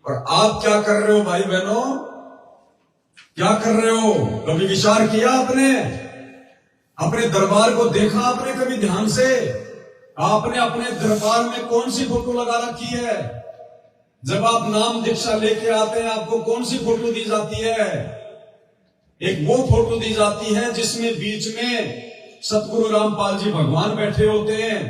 और आप क्या कर रहे हो भाई बहनों? क्या कर रहे हो? कभी विचार किया आपने? अपने दरबार को देखा आपने कभी ध्यान से? आपने अपने दरबार में कौन सी फोटो लगा रखी है? जब आप नाम दीक्षा लेके आते हैं, आपको कौन सी फोटो दी जाती है? एक वो फोटो दी जाती है जिसमें बीच में सतगुरु रामपाल जी भगवान बैठे होते हैं,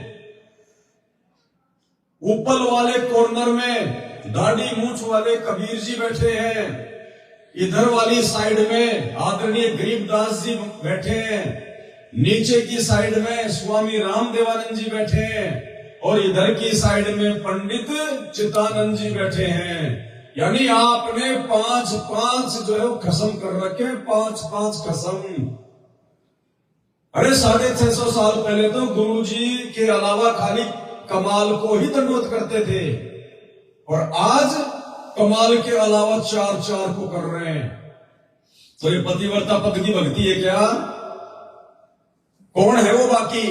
ऊपर वाले कॉर्नर में दाढ़ी मूंछ वाले कबीर जी बैठे हैं, इधर वाली साइड में आदरणीय गरीबदास जी बैठे हैं, नीचे की साइड में स्वामी रामदेवानंद जी बैठे हैं, और इधर की साइड में पंडित चित्तानंद जी बैठे हैं। यानी आपने 5-5 जो है खसम कर रखे, 5-5 खसम। अरे 650 साल पहले तो गुरु जी के अलावा खाली कमाल को ही दंडवत करते थे, और आज कमाल के अलावा 4-4 को कर रहे हैं। तो ये पतिव्रता पद की भक्ति है क्या? कौन है वो बाकी?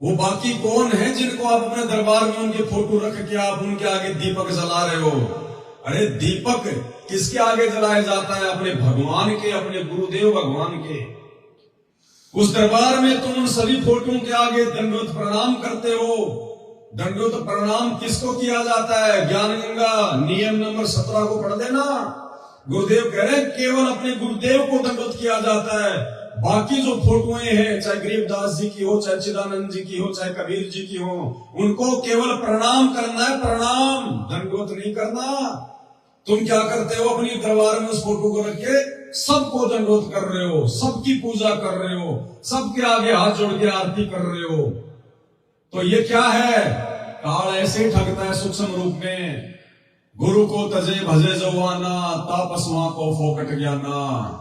वो बाकी कौन है जिनको आप अपने दरबार में उनकी फोटो रख के आप उनके आगे दीपक जला रहे हो? अरे दीपक किसके आगे जलाया जाता है? अपने भगवान के, अपने गुरुदेव भगवान के। उस दरबार में तुम उन सभी फोटो के आगे दंडवत प्रणाम करते हो। दंडवत प्रणाम किसको किया जाता है? ज्ञान गंगा नियम नंबर 17 को पढ़ देना। गुरुदेव कह रहे हैं केवल अपने गुरुदेव को दंडवत किया जाता है। बाकी जो फोटोएं हैं, चाहे गरीबदास जी की हो, चाहे चिदानंद जी की हो, चाहे कबीर जी की हो, उनको केवल प्रणाम करना है, प्रणाम, दंडवत नहीं करना। तुम क्या करते हो? अपनी दरबार में उस फोटो को रख के सबको दंडवत कर रहे हो, सबकी पूजा कर रहे हो, सबके आगे हाथ जोड़ के आरती कर रहे हो। तो ये क्या है? काल ऐसे ठगता है सूक्ष्म रूप में। गुरु को तजे भजे जवाना, तापस्वा को फोकट ज्ञाना।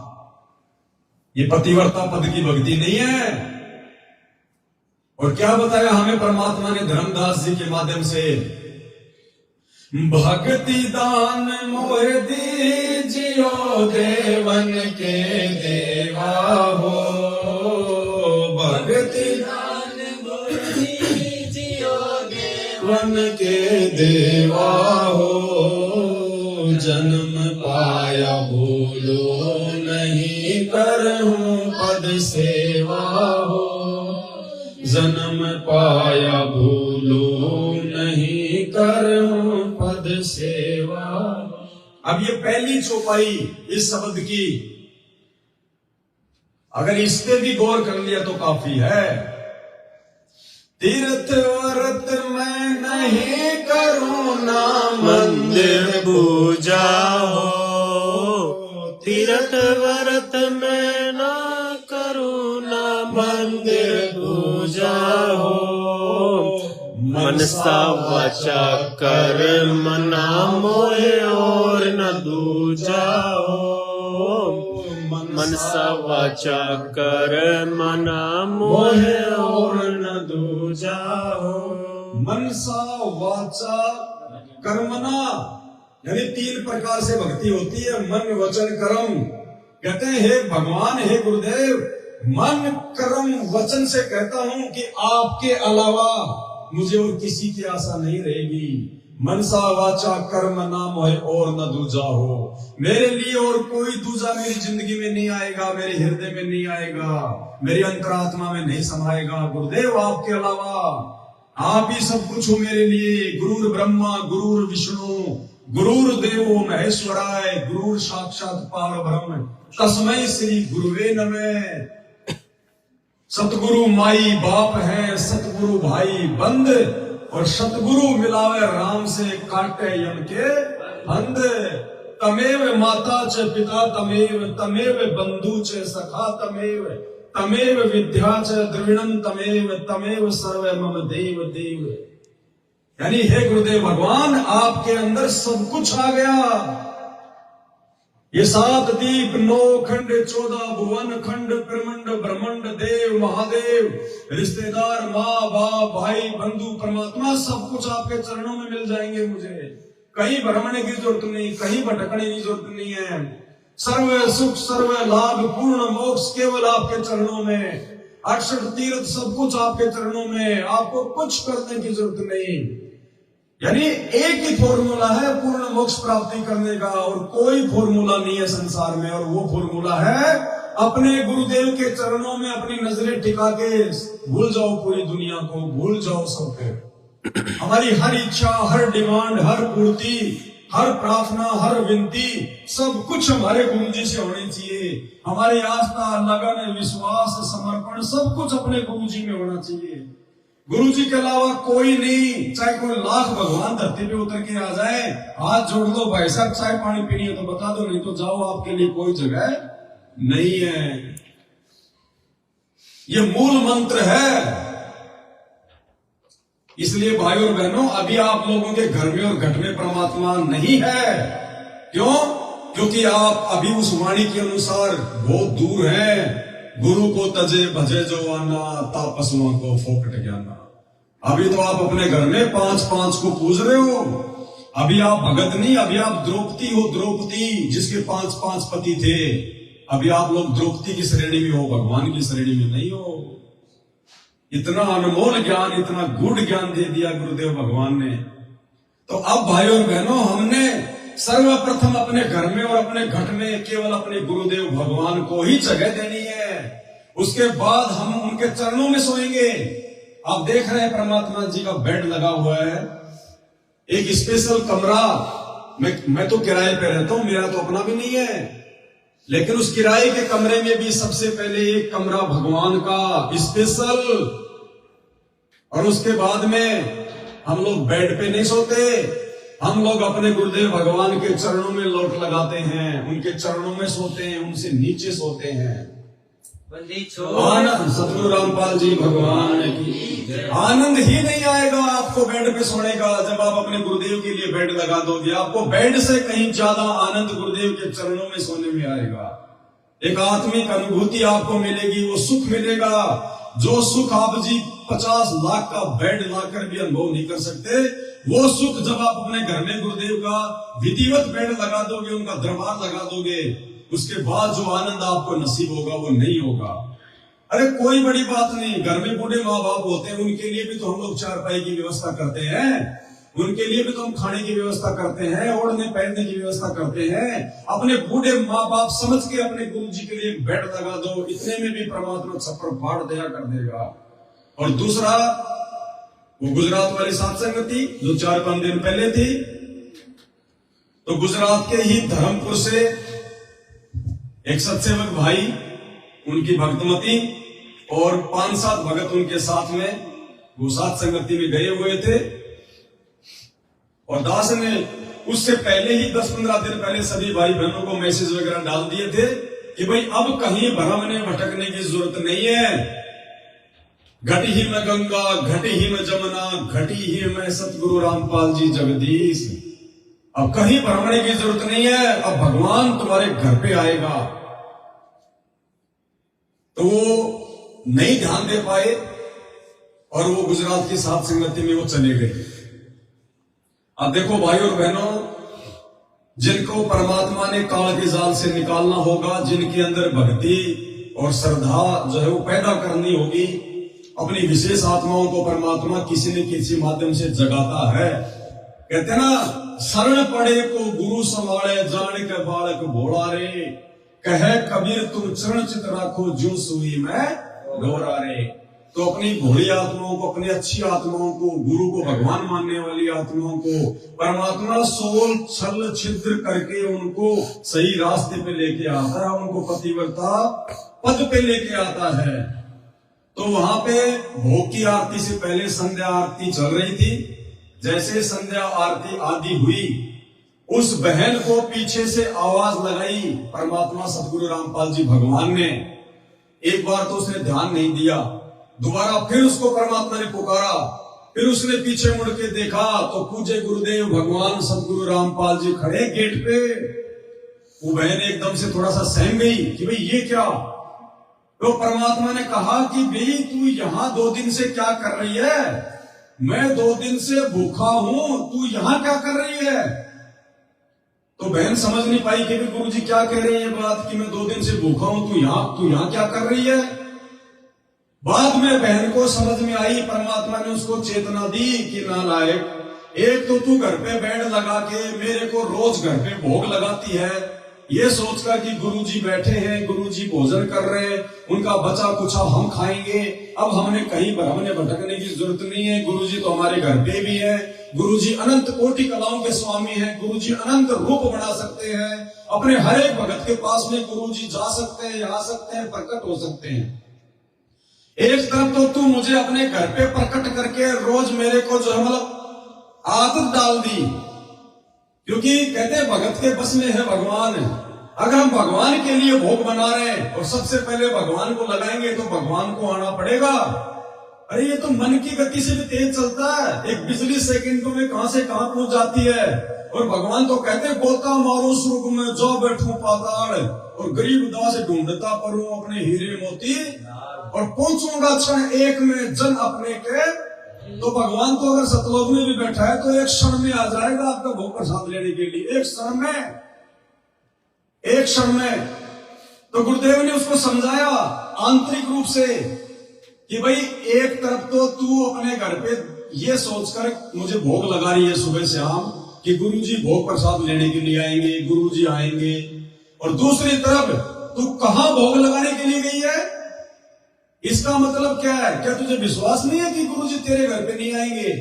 ये पतिव्रता पद की भक्ति नहीं है। और क्या बताया हमें परमात्मा ने धर्मदास जी के माध्यम से? भक्ति दान मोहे दीजियो, देवन के देवा हो। भक्ति दान मोहे दीजियो, देवन के देवा हो। जन्म पाया भूलो नहीं, करहूं पद सेवा हो। जन्म पाया भूलो नहीं, करहूं पद सेवा। अब ये पहली चौपाई इस शब्द की, अगर इस पे भी गौर कर लिया तो काफी है। तीर्थ व्रत मैं नहीं करूं ना मंदिर पूजा हो। तीर्थ व्रत मैं ना करूं ना मंदिर पूजा हो। मनसा वाचा कर्म ना मोहे और न दूजा हो। मनसा वाचा कर्मणा मोह और न दूजा हो। मनसा वाचा कर्मणा यानी 3 प्रकार से भक्ति होती है, मन वचन कर्म। कहते हैं हे भगवान, हे गुरुदेव, मन कर्म वचन से कहता हूं कि आपके अलावा मुझे और किसी की आशा नहीं रहेगी। मनसा वाचा कर्म ना मोह और न दूजा हो। मेरे लिए और कोई दूजा मेरी जिंदगी में नहीं आएगा, मेरे हृदय में नहीं आएगा, मेरी अंतरात्मा में नहीं समाएगा। गुरुदेव, आपके अलावा आप ही सब कुछ हो मेरे लिए। गुरुर ब्रह्मा गुरुर विष्णु गुरुर देवो महेश्वराय गुरुर साक्षात पार ब्रह्म तस्मै श्री गुरुवे नमः। सतगुरु माई बाप है, सतगुरु भाई बंद, और सतगुरु मिलावे राम से काटे यम के फंद। तमेव माता च पिता तमेव, तमेव बंधु च सखा तमेव, तमेव विद्या च द्रविणम तमेव, तमेव सर्व मम देव देव। यानी हे गुरुदेव भगवान, आपके अंदर सब कुछ आ गया। ये 7 दीप 9 खंड 14 भुवन खंड प्रमंड ब्रह्मंड देव महादेव रिश्तेदार माँ बाप भाई बंधु परमात्मा सब कुछ आपके चरणों में मिल जाएंगे। मुझे कहीं भ्रमणे की जरूरत नहीं, कहीं भटकने की जरूरत नहीं है। सर्व सुख सर्व लाभ पूर्ण मोक्ष केवल आपके चरणों में। 68 तीर्थ सब कुछ आपके चरणों में, आपको कुछ करने की जरूरत नहीं। यानी एक ही फॉर्मूला है पूर्ण मोक्ष प्राप्ति करने का, और कोई फॉर्मूला नहीं है संसार में। और वो फॉर्मूला है अपने गुरुदेव के चरणों में अपनी नजरें टिका के भूल जाओ पूरी दुनिया को, भूल जाओ सबको। हमारी हर इच्छा, हर डिमांड, हर पूर्ति, हर प्रार्थना, हर विनती, सब कुछ हमारे गुरु जी से होनी चाहिए। हमारी आस्था, लगन, विश्वास, समर्पण सब कुछ अपने गुरु जी में होना चाहिए। गुरु जी के अलावा कोई नहीं। चाहे कोई लाख भगवान धरती पे उतर के आ जाए, हाथ जोड़ दो, भाई साहब चाय पानी पीनी है तो बता दो, नहीं तो जाओ, आपके लिए कोई जगह नहीं है। ये मूल मंत्र है। इसलिए भाई और बहनों, अभी आप लोगों के घर में और घट में परमात्मा नहीं है। क्यों? क्योंकि आप अभी उस वाणी के अनुसार बहुत दूर हैं। गुरु को तजे भजे जो आना, तापसुआ को फोकट ज्ञाना। अभी तो आप अपने घर में 5-5 को पूज रहे हो। अभी आप भगत नहीं, अभी आप द्रौपदी हो। द्रौपदी जिसके 5-5 पति थे, अभी आप लोग द्रौपदी की श्रेणी में हो, भगवान की श्रेणी में नहीं हो। इतना अनमोल ज्ञान, इतना गूढ़ ज्ञान दे दिया गुरुदेव भगवान ने। तो अब भाइयों और बहनों, हमने सर्वप्रथम अपने घर में और अपने घट में केवल अपने गुरुदेव भगवान को ही जगह देनी है। उसके बाद हम उनके चरणों में सोएंगे। आप देख रहे हैं परमात्मा जी का बेड लगा हुआ है, एक स्पेशल कमरा। मैं तो किराए पे रहता हूं, मेरा तो अपना भी नहीं है, लेकिन उस किराए के कमरे में भी सबसे पहले एक कमरा भगवान का स्पेशल। और उसके बाद में हम लोग बेड पे नहीं सोते, हम लोग अपने गुरुदेव भगवान के चरणों में लौट लगाते हैं, उनके चरणों में सोते हैं, उनसे नीचे सोते हैं। आनंद सतगुरु रामपाल जी भगवान की। आनंद ही नहीं आएगा आपको बेड पे सोने का जब आप अपने गुरुदेव के लिए बेड लगा दोगे। आपको बेड से कहीं ज्यादा आनंद गुरुदेव के चरणों में सोने में आएगा। एक आत्मिक अनुभूति आपको मिलेगी, वो सुख मिलेगा जो सुख आप जी 50 लाख का बेड लाकर भी अनुभव नहीं कर सकते। वो सुख जब आप अपने घर में गुरुदेव का विधिवत बेड लगा दोगे, उनका दरबार लगा दोगे, उसके बाद जो आनंद आपको नसीब होगा वो नहीं होगा। अरे कोई बड़ी बात नहीं, घर में बूढ़े माँ बाप होते हैं, उनके लिए भी तो हम लोग चारपाई की व्यवस्था करते हैं, उनके लिए भी तो हम खाने की व्यवस्था करते हैं, ओढ़ने पहनने की व्यवस्था करते हैं। अपने बूढ़े माँ बाप समझ के अपने गुरु जी के लिए एक बेड लगा दो, इतने में भी परमात्मा छप्पर फाड़ दिया कर देगा। और दूसरा, वो गुजरात वाली सात संगति जो 4-5 दिन पहले थी, तो गुजरात के ही धर्मपुर से एक सत्सेवक भाई, उनकी भक्तमती और 5-7 भगत उनके साथ में वो सात संगति में गए हुए थे। और दास ने उससे पहले ही 10-15 दिन पहले सभी भाई बहनों को मैसेज वगैरह डाल दिए थे कि भाई अब कहीं भ्रमने भटकने की जरूरत नहीं है। घटी ही में गंगा, घटी ही में जमुना, घटी ही में सतगुरु रामपाल जी जगदीश। अब कहीं भ्रमणे की जरूरत नहीं है, अब भगवान तुम्हारे घर पे आएगा। तो वो नहीं ध्यान दे पाए और वो गुजरात की सात संगति में वो चले गए। अब देखो भाई और बहनों, जिनको परमात्मा ने काल के जाल से निकालना होगा, जिनके अंदर भक्ति और श्रद्धा जो है वो पैदा करनी होगी, अपनी विशेष आत्माओं को परमात्मा किसी न किसी माध्यम से जगाता है। कहते हैं ना, शरण पड़े को गुरु संभाले, जान के बालक भोला रे, कहे कबीर तुम चरण चित राखो, जो सुई में डोरा रे। तो अपनी भोली आत्माओं को, अपनी अच्छी आत्माओं को, गुरु को भगवान मानने वाली आत्माओं को परमात्मा सोल छल छिद्र करके उनको सही रास्ते पे लेके आता है, उनको पतिव्रता पद पे लेके आता है। तो वहां पे भोग की आरती से पहले संध्या आरती चल रही थी। जैसे संध्या आरती आदि हुई, उस बहन को पीछे से आवाज लगाई परमात्मा सदगुरु रामपाल जी भगवान ने। एक बार तो उसने ध्यान नहीं दिया, दोबारा फिर उसको परमात्मा ने पुकारा, फिर उसने पीछे मुड़ के देखा तो पूज्य गुरुदेव भगवान सदगुरु रामपाल जी खड़े गेट पे। वो बहन एकदम से थोड़ा सा सहम गई कि भाई ये क्या। तो परमात्मा ने कहा कि भाई तू यहां 2 दिन से क्या कर रही है? मैं 2 दिन से भूखा हूं, तू यहां क्या कर रही है? तो बहन समझ नहीं पाई कि गुरु जी क्या कह रहे हैं ये बात कि मैं 2 दिन से भूखा हूं, तू यहां क्या कर रही है। बाद में बहन को समझ में आई, परमात्मा ने उसको चेतना दी कि नालायक, एक तो तू घर पे बेड लगा के मेरे को रोज घर पे भोग लगाती है, ये सोचकर कि गुरुजी बैठे हैं, गुरुजी भोजन कर रहे हैं, उनका बचा कुछ हम खाएंगे, अब हमने भटकने की जरूरत नहीं है, गुरुजी तो हमारे घर पे भी है, गुरुजी अनंत कोटि कलाओं के स्वामी हैं, गुरुजी अनंत रूप बना सकते हैं, अपने हर एक भगत के पास में गुरुजी जा सकते हैं, आ सकते हैं, प्रकट हो सकते हैं। एक तरफ तो तू मुझे अपने घर पे प्रकट करके रोज मेरे को जो है मतलब आदत डाल दी, क्योंकि कहते हैं भगत के बस में है भगवान। अगर हम भगवान के लिए भोग बना रहे हैं और सबसे पहले भगवान को लगाएंगे तो भगवान को आना पड़ेगा। अरे ये तो मन की गति से भी तेज चलता है, एक बिजली सेकंडों में कहां से कहां पहुंच जाती है। और भगवान तो कहते हैं गोता मारो स्वर्ग में, जो बैठू पाताल, और गरीब दास ढूंढता परूं अपने हीरे मोती, और पहुंचूंगा क्षण एक में जन अपने के। तो भगवान तो अगर सतलोक में भी बैठा है तो एक क्षण में आ जाएगा आपका भोग प्रसाद लेने के लिए, एक क्षण में। तो गुरुदेव ने उसको समझाया आंतरिक रूप से कि भाई एक तरफ तो तू अपने घर पे ये सोचकर मुझे भोग लगा रही है सुबह शाम कि गुरुजी भोग प्रसाद लेने के लिए आएंगे, गुरुजी आएंगे, और दूसरी तरफ तू कहां भोग लगाने के लिए गई है? इसका मतलब क्या है? क्या तुझे विश्वास नहीं है कि गुरुजी तेरे घर पे नहीं आएंगे?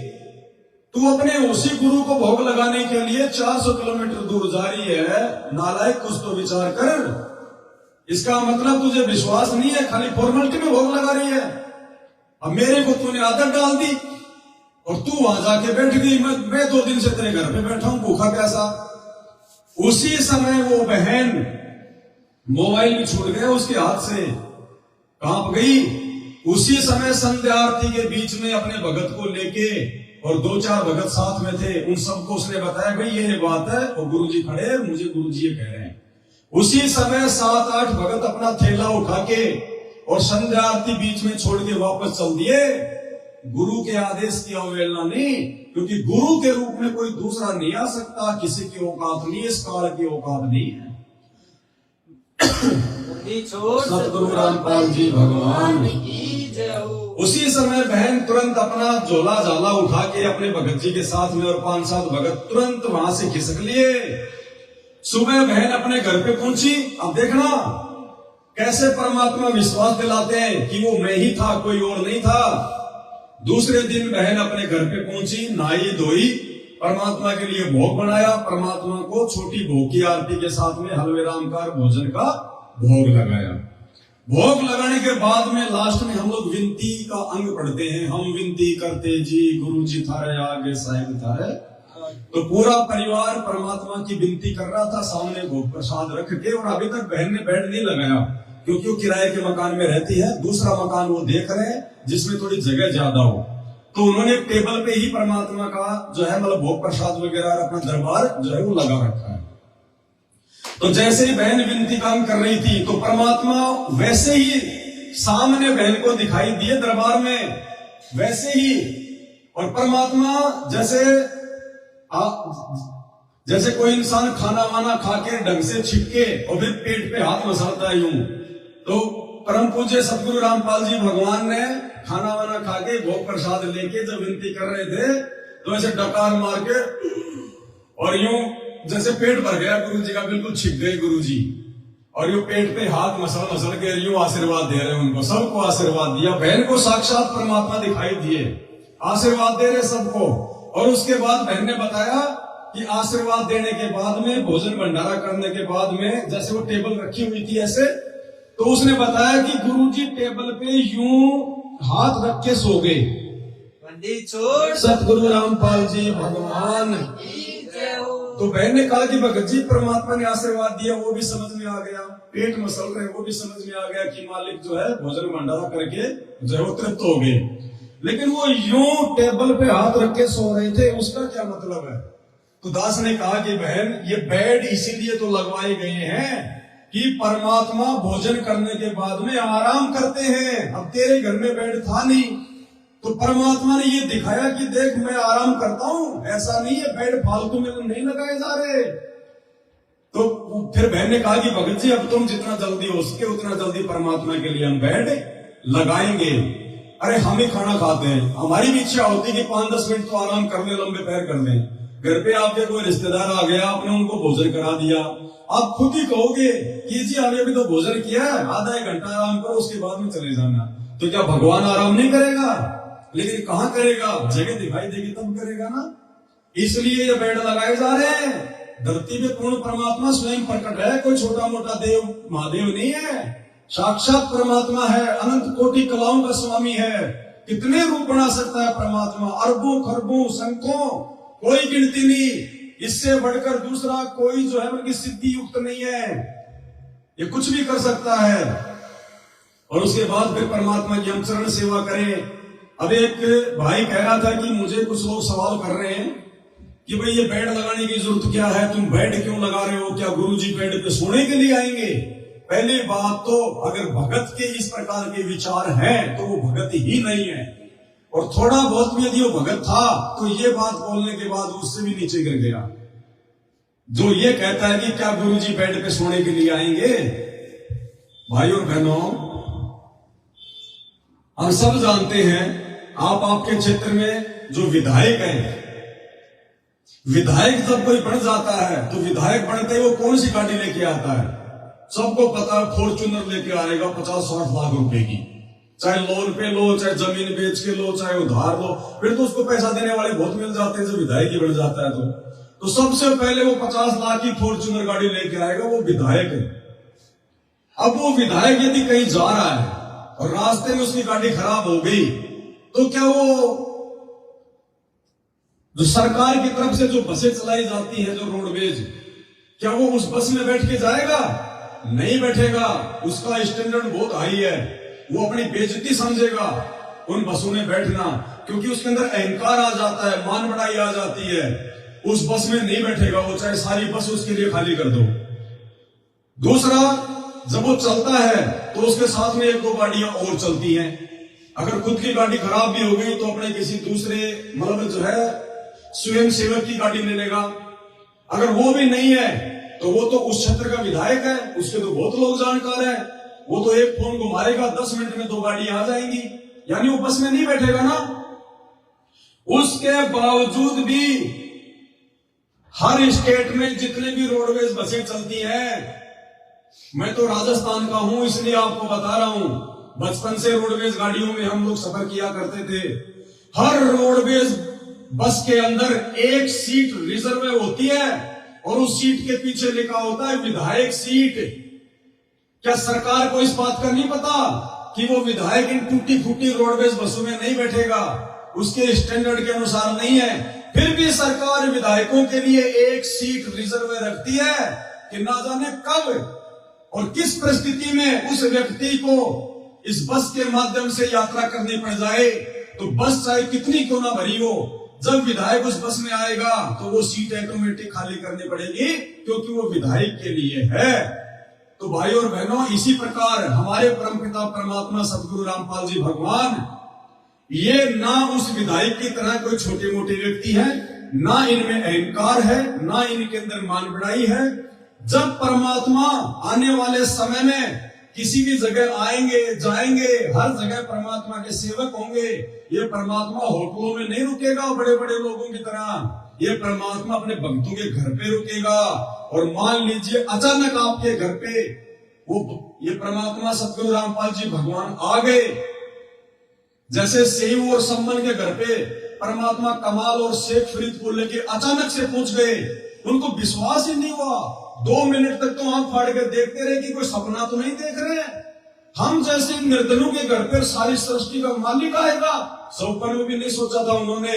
तू अपने उसी गुरु को भोग लगाने के लिए 400 किलोमीटर दूर जा रही है, नालायक, कुछ तो विचार कर। इसका मतलब तुझे विश्वास नहीं है, खाली फॉर्मेलिटी में भोग लगा रही है। अब मेरे को तूने आदत डाल दी और तू वहां जाके बैठ गई, मैं 2 दिन से तेरे घर पे बैठा हूं भूखा प्यासा। उसी समय वो बहन, मोबाइल भी छूट गया उसके हाथ से, कांप गई। उसी समय संध्या आरती के बीच में अपने भगत को लेके, और 2-4 भगत साथ में थे, उन सबको उसने बताया भाई ये बात है, और गुरुजी खड़े, मुझे गुरुजी ये कह रहे हैं। उसी समय 7-8 भगत अपना थैला उठा के और संध्या आरती बीच में छोड़ के वापस चल दिए। गुरु के आदेश की अवहेलना नहीं, क्योंकि गुरु के रूप में कोई दूसरा नहीं आ सकता, किसी की औकात नहीं, इस काल की औकात नहीं है। सतगुरु रामपाल जी भगवान। उसी समय बहन तुरंत अपना झोला झाला उठा के अपने भगत जी के साथ में और 5-7 भगत तुरंत वहां से खिसक लिए। सुबह बहन अपने घर पे पहुंची। अब देखना कैसे परमात्मा विश्वास दिलाते हैं कि वो मैं ही था, कोई और नहीं था। दूसरे दिन बहन अपने घर पे पहुंची, नहाई धोई, परमात्मा के लिए भोग बनाया, परमात्मा को छोटी भोग की आरती के साथ में हलवे रामकार भोजन का भोग लगाया। भोग लगाने के बाद में लास्ट में हम लोग विनती का अंग पढ़ते हैं। हम विनती करते जी गुरु जी थारे आगे साहिब थारे। तो पूरा परिवार परमात्मा की विनती कर रहा था सामने भोग प्रसाद रख के, और अभी तक बहन ने बेड नहीं लगाया क्योंकि वो किराए के मकान में रहती है। दूसरा मकान वो देख रहे हैं जिसमें थोड़ी जगह ज्यादा हो, तो उन्होंने टेबल पे ही परमात्मा का जो है मतलब भोग प्रसाद वगैरह अपना दरबार जो है वो लगा रखा है। तो जैसे ही बहन विनती काम कर रही थी तो परमात्मा वैसे ही सामने बहन को दिखाई दिए दरबार में, वैसे ही। और परमात्मा जैसे कोई इंसान खाना वाना खा के ढंग से छिपके और फिर पेट पे हाथ मसालता है यूं, तो परम पूज्य सतगुरु रामपाल जी भगवान ने खाना वाना खा के भोग प्रसाद लेके जब विनती कर रहे थे तो ऐसे डकार मार के और यूं जैसे पेट भर गया गुरु जी का, बिल्कुल छिप गए गुरु जी, और यूं पेट पे हाथ मसल के यूं आशीर्वाद दे रहे उनको, सबको आशीर्वाद दिया। बहन को साक्षात परमात्मा दिखाई दिए, आशीर्वाद दे रहे सबको। और उसके बाद बहन ने बताया कि आशीर्वाद देने के बाद में, भोजन भंडारा करने के बाद में, जैसे वो टेबल रखी हुई थी ऐसे, तो उसने बताया कि गुरुजी टेबल पे यूं हाथ रख के सो गए। सतगुरु रामपाल जी भगवान। तो बहन ने कहा कि भगत जी परमात्मा ने आशीर्वाद दिया, वो भी समझ में आ गया, पेट मसल रहे वो भी समझ में आ गया कि मालिक जो है भोजन भंडारा करके जो है वो तृप्त हो गए। लेकिन वो यूं टेबल पे हाथ रख के सो रहे थे, उसका क्या मतलब है? तो दास ने कहा कि बहन ये बेड इसीलिए तो लगवाए गए हैं कि परमात्मा भोजन करने के बाद में आराम करते हैं। अब तेरे घर में बेड था नहीं, तो परमात्मा ने ये दिखाया कि देख मैं आराम करता हूं, ऐसा नहीं है बेड फालतू में नहीं लगाए जा रहे। तो फिर बहन ने कहा कि भगत जी अब तुम जितना जल्दी हो सके उतना जल्दी परमात्मा के लिए हम बेड लगाएंगे। अरे हम ही खाना खाते हैं, हमारी भी इच्छा होती है कि 5-10 मिनट तो आराम कर ले, लंबे पैर कर लें। घर पे आपके कोई रिश्तेदार आ गया, आपने उनको भोजन करा दिया, आप खुद ही कहोगे कि जी हमने अभी तो भोजन किया है, आधा 1 घंटा आराम करो उसके बाद में चले जाना। तो क्या भगवान आराम नहीं करेगा? लेकिन कहां करेगा? जगह दिखाई देगी तब करेगा ना। इसलिए ये बेड लगाए जा रहे हैं। धरती पे पूर्ण परमात्मा स्वयं प्रकट है, कोई छोटा मोटा देव महादेव नहीं है, साक्षात परमात्मा है, अनंत कोटि कलाओं का स्वामी है। कितने रूप बना सकता है परमात्मा, अरबों खरबों संख्यों, कोई गिनती नहीं। इससे बढ़कर दूसरा कोई जो है उनकी सिद्धि युक्त नहीं है, ये कुछ भी कर सकता है। और उसके बाद फिर परमात्मा की हम चरण सेवा करें। अब एक भाई कह रहा था कि मुझे कुछ लोग सवाल कर रहे हैं कि भाई ये बेड लगाने की जरूरत क्या है, तुम बेड क्यों लगा रहे हो, क्या गुरुजी बेड पे सोने के लिए आएंगे? पहली बात तो अगर भगत के इस प्रकार के विचार हैं तो वो भगत ही नहीं है, और थोड़ा बहुत भी यदि वो भगत था तो ये बात बोलने के बाद उससे भी नीचे गिर गया। जो ये कहता है कि क्या गुरुजी बेड पे सोने के लिए आएंगे? भाई और बहनों, हम सब जानते हैं, आपके क्षेत्र में जो विधायक है, विधायक जब कोई बन जाता है तो विधायक बनते ही वो कौन सी गाड़ी लेके आता है? सबको पता है, फॉर्च्यूनर लेके आएगा 50-60 लाख रुपए की, चाहे लोन पे लो, चाहे जमीन बेच के लो, चाहे उधार लो, फिर तो उसको पैसा देने वाले बहुत मिल जाते हैं जब विधायक ही बन जाता है। तो सबसे पहले वो 50 लाख की फॉर्च्यूनर गाड़ी लेके आएगा, वो विधायक है। अब वो विधायक यदि कहीं जा रहा है और रास्ते में उसकी गाड़ी खराब हो गई, तो क्या वो जो सरकार की तरफ से जो बसें चलाई जाती है, जो रोडवेज, क्या वो उस बस में बैठ के जाएगा? नहीं बैठेगा। उसका स्टैंडर्ड बहुत हाई है, वो अपनी बेइज्जती समझेगा उन बसों में बैठना, क्योंकि उसके अंदर अहंकार आ जाता है, मान बढ़ाई आ जाती है। उस बस में नहीं बैठेगा वो, चाहे सारी बस उसके लिए खाली कर दो। दूसरा, जब वो चलता है तो उसके साथ में 1-2 गाड़ियां और चलती हैं। अगर खुद की गाड़ी खराब भी हो गई तो अपने किसी दूसरे मतलब जो है स्वयं सेवक की गाड़ी ले लेगा। अगर वो भी नहीं है तो वो तो उस क्षेत्र का विधायक है, उसके तो बहुत लोग जानकार हैं, वो तो एक फोन को मारेगा, 10 मिनट में 2 गाड़ियां आ जाएंगी, यानी वो बस में नहीं बैठेगा ना। उसके बावजूद भी हर स्टेट में जितने भी रोडवेज बसें चलती हैं, मैं तो राजस्थान का हूं इसलिए आपको बता रहा हूं, बचपन से रोडवेज गाड़ियों में हम लोग सफर किया करते थे। हर रोडवेज बस के अंदर एक सीट रिजर्व होती है और उस सीट के पीछे लिखा होता है विधायक सीट। क्या सरकार को इस बात का नहीं पता कि वो विधायक इन टूटी फूटी रोडवेज बसों में नहीं बैठेगा, उसके स्टैंडर्ड के अनुसार नहीं है? फिर भी सरकार विधायकों के लिए एक सीट रिजर्व रखती है कि ना जाने कब और किस परिस्थिति में उस व्यक्ति को इस बस के माध्यम से यात्रा करनी पड़ जाए, तो बस चाहे कितनी क्यों ना भरी हो, जब विधायक उस बस में आएगा तो वो सीट ऑटोमेटिक खाली करनी पड़ेगी, क्योंकि वो विधायक के लिए है। तो भाई और बहनों, इसी प्रकार हमारे परमपिता परमात्मा सदगुरु रामपाल जी भगवान, ये ना उस विधायक की तरह कोई छोटे मोटे व्यक्ति है, ना इनमें अहंकार है, ना इनके अंदर मान बढ़ाई है। जब परमात्मा आने वाले समय में किसी भी जगह आएंगे जाएंगे, हर जगह परमात्मा के सेवक होंगे। ये परमात्मा होटलों में नहीं रुकेगा बड़े बड़े लोगों की तरह, ये परमात्मा अपने भक्तों के घर पे रुकेगा। और मान लीजिए अचानक आपके घर पे वो ये परमात्मा सदगुरु रामपाल जी भगवान आ गए, जैसे सेव और सम्मन के घर पे परमात्मा कमाल और शेख फरीद को लेके अचानक से पहुंच गए। उनको विश्वास ही नहीं हुआ, 2 मिनट तक तो आंख फाड़ कर देखते रहे कि कोई सपना तो नहीं देख रहे हैं। हम जैसे निर्धनों के घर पर सारी सृष्टि का मालिक आएगा, सपन में भी नहीं सोचा था उन्होंने।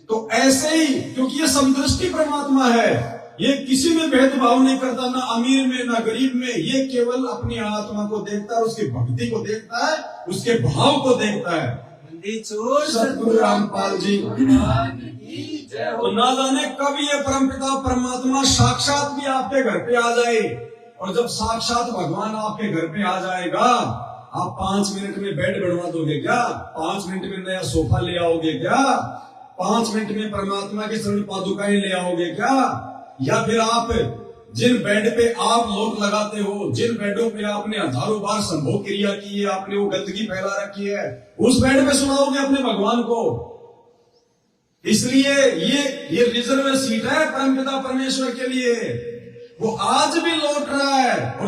तो ऐसे ही, क्योंकि ये समदृष्टि परमात्मा है, ये किसी में भेदभाव नहीं करता, ना अमीर में ना गरीब में, ये केवल अपनी आत्मा को देखता है, उसकी भक्ति को देखता है, उसके भाव को देखता है। सतगुरु रामपाल जी तो ना जाने कब ये परमपिता परमात्मा साक्षात भी आपके घर पे आ जाए। और जब साक्षात भगवान आपके घर पे आ जाएगा, आप 5 मिनट में बेड बनवा दोगे क्या? 5 मिनट में नया सोफा ले आओगे क्या? 5 मिनट में परमात्मा की चरण पादुकाएं ले आओगे क्या? या फिर आप जिन बेड पे आप लोग लगाते हो, जिन बेडों पे आपने हजारों बार संभोग क्रिया की है, आपने वो गंदगी फैला रखी है, उस बेड पे सुनाओगे अपने भगवान को? इसलिए ये रिजर्व सीट है परमपिता परमेश्वर के लिए। वो आज भी लौट रहा है और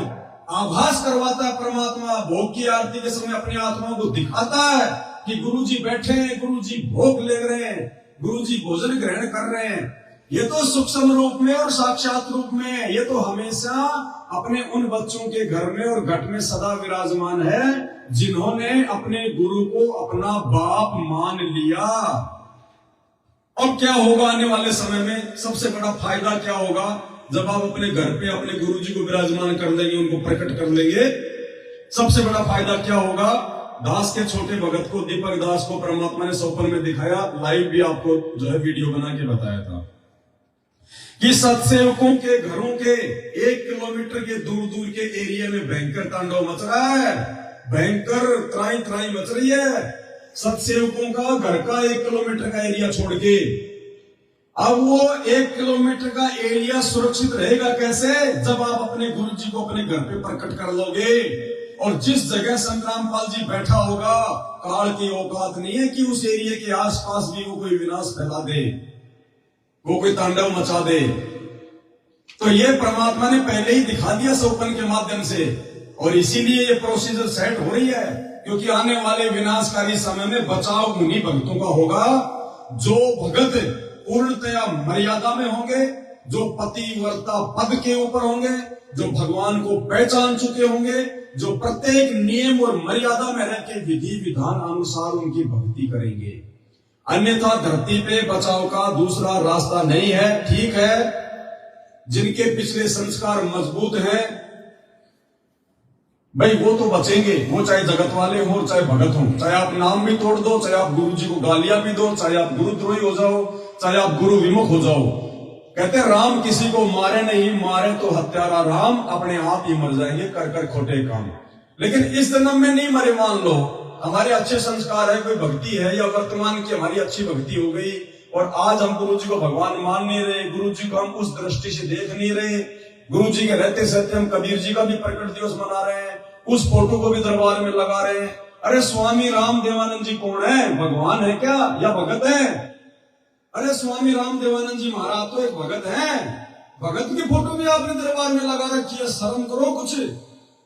आभास करवाता है परमात्मा। भोग की आरती के समय अपनी आत्मा को दिखाता है कि गुरुजी बैठे हैं, गुरुजी भोग ले रहे हैं, गुरुजी भोजन ग्रहण कर रहे हैं। ये तो सूक्ष्म रूप में और साक्षात रूप में, ये तो हमेशा अपने उन बच्चों के घर में और घट में सदा विराजमान है जिन्होंने अपने गुरु को अपना बाप मान लिया। अब क्या होगा आने वाले समय में? सबसे बड़ा फायदा क्या होगा? जब आप अपने घर पे अपने गुरु जी को विराजमान कर लेंगे, उनको प्रकट कर लेंगे, सबसे बड़ा फायदा क्या होगा? दास के छोटे भगत को, दीपक दास को परमात्मा ने स्वप्न में दिखाया, लाइव भी आपको जो है वीडियो बना के बताया था कि सत्सेवकों के घरों के 1 किलोमीटर के दूर दूर के एरिया में भयंकर तांडव मच रहा है, भयंकर त्राई त्राई मच रही है। सत्सेवकों का घर का 1 किलोमीटर का एरिया छोड़ के, अब वो 1 किलोमीटर का एरिया सुरक्षित रहेगा कैसे? जब आप अपने गुरु जी को अपने घर पे प्रकट कर लोगे। और जिस जगह संत रामपाल जी बैठा होगा, काल की औकात नहीं है कि उस एरिया के आसपास भी वो कोई विनाश फैला दे, वो कोई तांडव मचा दे। तो ये परमात्मा ने पहले ही दिखा दिया स्वप्न के माध्यम से, और इसीलिए ये प्रोसीजर सेट हो रही है, क्योंकि आने वाले विनाशकारी समय में बचाव उन्हीं भक्तों का होगा जो भगत पूर्णतया मर्यादा में होंगे, जो पतिव्रता पद के ऊपर होंगे, जो भगवान को पहचान चुके होंगे, जो प्रत्येक नियम और मर्यादा में रह के विधि विधान अनुसार उनकी भक्ति करेंगे। अन्यथा धरती पे बचाव का दूसरा रास्ता नहीं है। ठीक है, जिनके पिछले संस्कार मजबूत हैं भाई वो तो बचेंगे, वो चाहे जगत वाले हो चाहे भगत हो, चाहे आप नाम भी तोड़ दो, चाहे आप गुरु जी को गालियां भी दो, चाहे आप गुरुद्रोही हो जाओ, चाहे आप गुरु विमुख हो जाओ। कहते राम किसी को मारे नहीं, मारे तो हत्यारा राम, अपने आप ही मर जाएंगे कर कर खोटे काम। लेकिन इस जन्म में नहीं मरे, मान लो हमारे अच्छे संस्कार है, कोई भक्ति है, या वर्तमान की हमारी अच्छी भक्ति हो गई, और आज हम गुरु जी को भगवान मान नहीं रहे, गुरु जी को हम उस दृष्टि से देख नहीं रहे, गुरु जी के रहते सहते हम कबीर जी का भी प्रकट दिवस मना रहे हैं, उस फोटो को भी दरबार में लगा रहे हैं। अरे स्वामी राम देवानंद जी कौन है? भगवान है क्या या भगत है? अरे स्वामी राम देवानंद जी महाराज तो एक भगत है, भगत की फोटो भी आपने दरबार में लगा रखी है। शर्म करो कुछ।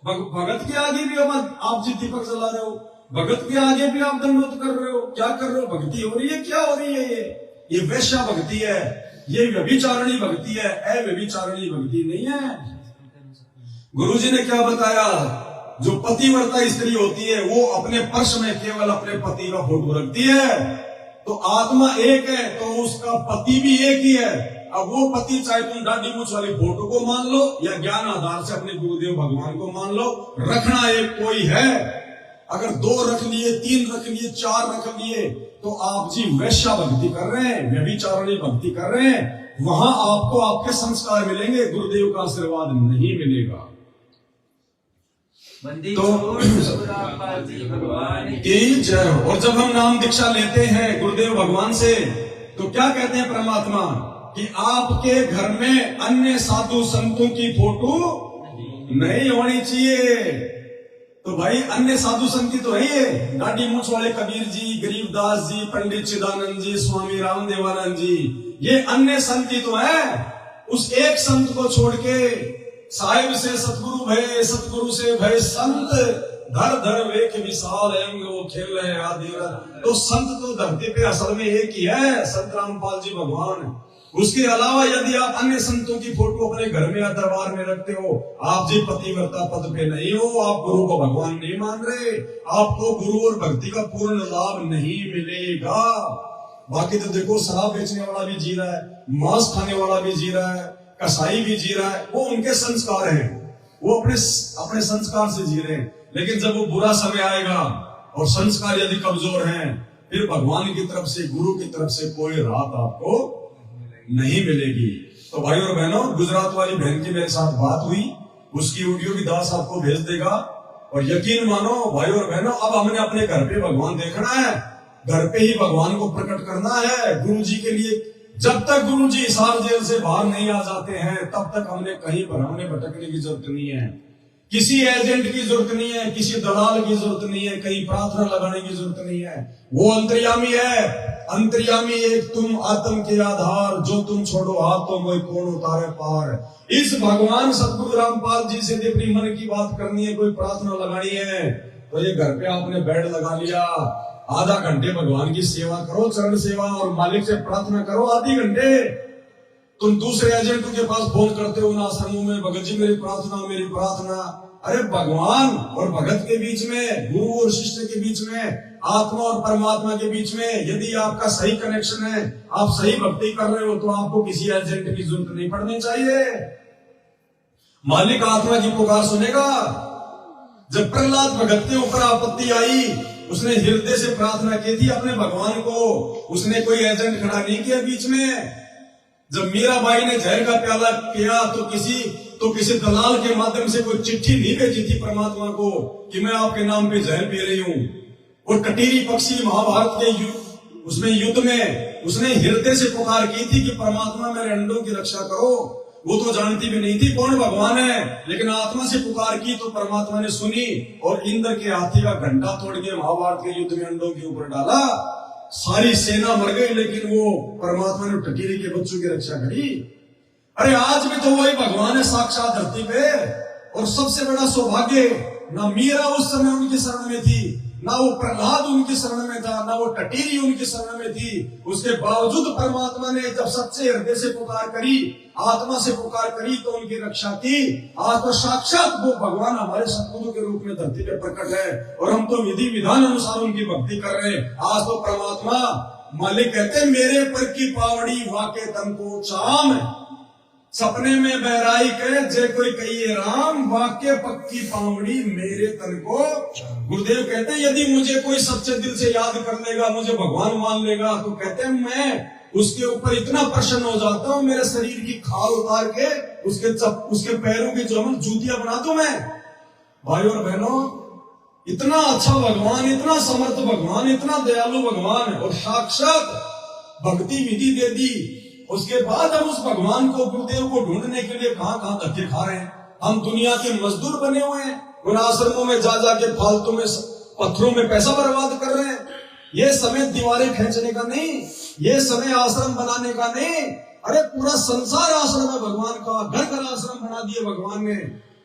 भगत के आगे भी आप जी दीपक जला रहे हो, भगत के आगे भी आप दंडोत कर रहे हो। क्या कर रहे हो? भक्ति हो रही है? क्या हो रही है? ये वैश्या भक्ति है, ये व्यभिचारणी भक्ति है, अव्यभिचारणी भक्ति नहीं है। गुरु जी ने क्या बताया? जो पतिव्रता स्त्री होती है वो अपने पर्स में केवल अपने पति का फोटो रखती है। तो आत्मा एक है तो उसका पति भी एक ही है। अब वो पति चाहे तुम दाढ़ी मूंछ वाली फोटो को मान लो या ज्ञान आधार से अपने गुरुदेव भगवान को मान लो, रखना एक कोई है। अगर 2 रख लिए, 3 रख लिए, 4 रख लिए, तो आप जी वैश्या भक्ति कर रहे हैं, व्यभिचारणी भक्ति कर रहे हैं। वहां आपको आपके संस्कार मिलेंगे, गुरुदेव का आशीर्वाद नहीं मिलेगा। तो की जय हो। और जब हम नाम दीक्षा लेते हैं गुरुदेव भगवान से, तो क्या कहते हैं परमात्मा कि आपके घर में अन्य साधु संतों की फोटो नहीं होनी चाहिए। तो भाई अन्य साधु संत तो है ये, गाड़ी मूछ वाले कबीर जी, गरीबदास जी, पंडित चिदानंद जी, स्वामी रामदेवानंद जी, ये अन्य संत ही तो है। उस एक संत को छोड़ के साहिब से सतगुरु भय, सतगुरु से भय संत, धर धर वेख विशाल अंग वो खेल रहे आदि। तो संत तो धरती पे असल में एक ही है, संत रामपाल जी भगवान। उसके अलावा यदि आप अन्य संतों की फोटो अपने घर में या दरबार में रखते हो, आप जी पतिव्रता पद पे नहीं हो, आप गुरु को भगवान नहीं मान रहे, आपको गुरु और भक्ति का पूर्ण लाभ नहीं मिलेगा। बाकी तो देखो, शराब बेचने वाला भी जी रहा है, मांस खाने वाला भी जी रहा है, कसाई भी जी रहा है, वो उनके संस्कार हैं, वो अपने संस्कार से जी रहे हैं। लेकिन जब वो बुरा समय आएगा और संस्कार यदि कमजोर हैं, फिर भगवान की तरफ से, गुरु की तरफ से कोई राहत आपको नहीं मिलेगी। तो भाई और बहनों, गुजरात वाली बहन की मेरे साथ बात हुई, उसकी वीडियो भी दास आपको भेज देगा। और यकीन मानो भाई और बहनों, अब हमने अपने घर पे भगवान देखना है, घर पे ही भगवान को प्रकट करना है गुरु जी के लिए। जब तक गुरु जी हिसार जेल से बाहर नहीं आ जाते हैं, तब तक हमने कहीं भरमने भटकने की जरूरत नहीं है, किसी एजेंट की जरूरत नहीं है, किसी दलाल की जरूरत नहीं है, कहीं प्रार्थना लगाने की जरूरत नहीं है। वो अंतर्यामी है, अंतर्यामी एक तुम आत्म के आधार, जो तुम छोड़ो हाथ तो वही कौन उतारे पार। इस भगवान सतगुरु रामपाल जी से अपनी मन की बात करनी है, कोई प्रार्थना लगानी है, तो ये घर पे आपने बेड लगा लिया, आधा घंटे भगवान की सेवा करो, चरण सेवा, और मालिक से प्रार्थना करो आधे घंटे। तुम दूसरे एजेंटों के पास फोन करते हो ना आश्रमों में, भगत जी मेरी प्रार्थना, मेरी प्रार्थना। अरे भगवान और भगत के बीच में, गुरु और शिष्य के बीच में, आत्मा और परमात्मा के बीच में यदि आपका सही कनेक्शन है, आप सही भक्ति कर रहे हो, तो आपको किसी एजेंट की जरूरत नहीं पड़नी चाहिए। मालिक आत्मा की पुकार सुनेगा। जब प्रहलाद भगत के ऊपर आपत्ति आई, उसने हृदय से प्रार्थना की थी अपने भगवान को, उसने कोई एजेंट खड़ा नहीं किया बीच में। जब मीराबाई ने जहर का प्याला किया, तो किसी दलाल के माध्यम से कोई चिट्ठी नहीं भेजी थी परमात्मा को कि मैं आपके नाम पे जहर पी रही हूं। और कटीरी पक्षी महाभारत के उसमें युद्ध में उसने हृदय से पुकार की थी कि परमात्मा मेरे अंडों की रक्षा करो। वो तो जानती भी नहीं थी कौन भगवान है, लेकिन आत्मा से पुकार की तो परमात्मा ने सुनी और इंद्र के हाथी का घंटा तोड़ के महाभारत के युद्ध में अंडों के ऊपर डाला। सारी सेना मर गई, लेकिन वो परमात्मा ने टकीरी के बच्चों की रक्षा करी। अरे आज भी तो वही भगवान है साक्षात धरती पे। और सबसे बड़ा सौभाग्य, ना मीरा उस समय उनकी शरण में थी, ना वो प्रहलाद उनकी शरण में था, ना वो टटीरी उनकी शरण में थी। उसके बावजूद परमात्मा ने जब सच्चे हृदय से पुकार करी, आत्मा से पुकार करी, तो उनकी रक्षा की। आज तो साक्षात वो भगवान हमारे सतगुरु के रूप में धरती पे प्रकट है, और हम तो विधि विधान अनुसार उनकी भक्ति कर रहे हैं। आज तो परमात्मा मालिक कहते, मेरे पर की पावड़ी वाके तन को चाम, सपने में बहराई कहे जे कोई कहिए राम, वाक्य पक्की पावड़ी मेरे तन को। गुरुदेव कहते हैं, यदि मुझे कोई सच्चे दिल से याद कर लेगा, मुझे भगवान मान लेगा, तो कहते हैं मैं उसके ऊपर इतना प्रसन्न हो जाता हूं, मेरे शरीर की खाल उतार के उसके पैरों की जो जूतियां बना दूं मैं। भाई और बहनों, इतना अच्छा भगवान, इतना समर्थ भगवान, इतना दयालु भगवान, और साक्षात भक्ति विधि दे दी। उसके बाद हम उस भगवान को, गुरुदेव को ढूंढने के लिए कहां कहां धक्के खा रहे हैं। हम दुनिया के मजदूर बने हुए हैं, उन आश्रमों में जा जाके फालतू में पत्थरों में पैसा बर्बाद कर रहे हैं। ये समय दीवारें खींचने का नहीं, ये समय आश्रम बनाने का नहीं। अरे पूरा संसार आश्रम है भगवान का, घर घर आश्रम बना दिए भगवान ने।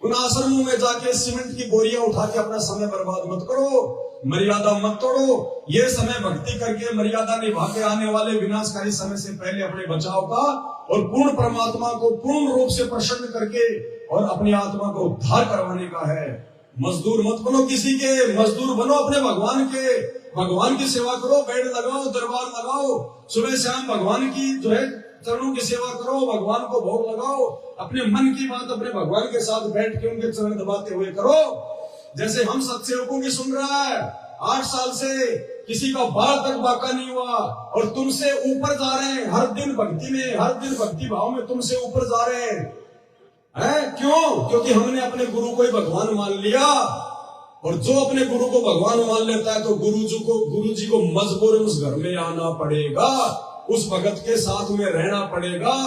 उन आश्रमों में जाके सीमेंट की बोरियां उठा के अपना समय बर्बाद मत करो, मर्यादा मत तोड़ो। ये समय भक्ति करके मर्यादा निभा के आने वाले विनाशकारी समय से पहले अपने बचाव का, और पूर्ण परमात्मा को पूर्ण रूप से प्रसन्न करके और अपनी आत्मा को उद्धार करवाने का है। मजदूर मत बनो किसी के, मजदूर बनो अपने भगवान के। भगवान की सेवा करो, बेड लगाओ, दरबार लगाओ, सुबह शाम भगवान की जो है चरणों की सेवा करो, भगवान को भोग लगाओ, अपने मन की बात अपने भगवान के साथ बैठ के उनके चरण दबाते हुए करो। जैसे हम सत्सेवकों की सुन रहा है, 8 साल से किसी का बाल तक बाका नहीं हुआ, और तुमसे ऊपर जा रहे हैं हर दिन भक्ति में, हर दिन भक्ति भाव में तुमसे ऊपर जा रहे हैं। क्यों? क्योंकि हमने अपने गुरु को ही भगवान मान लिया। और जो अपने गुरु को भगवान मान लेता है तो गुरु जी को मजबूरन उस घर में आना पड़ेगा, उस भगत के साथ में रहना पड़ेगा।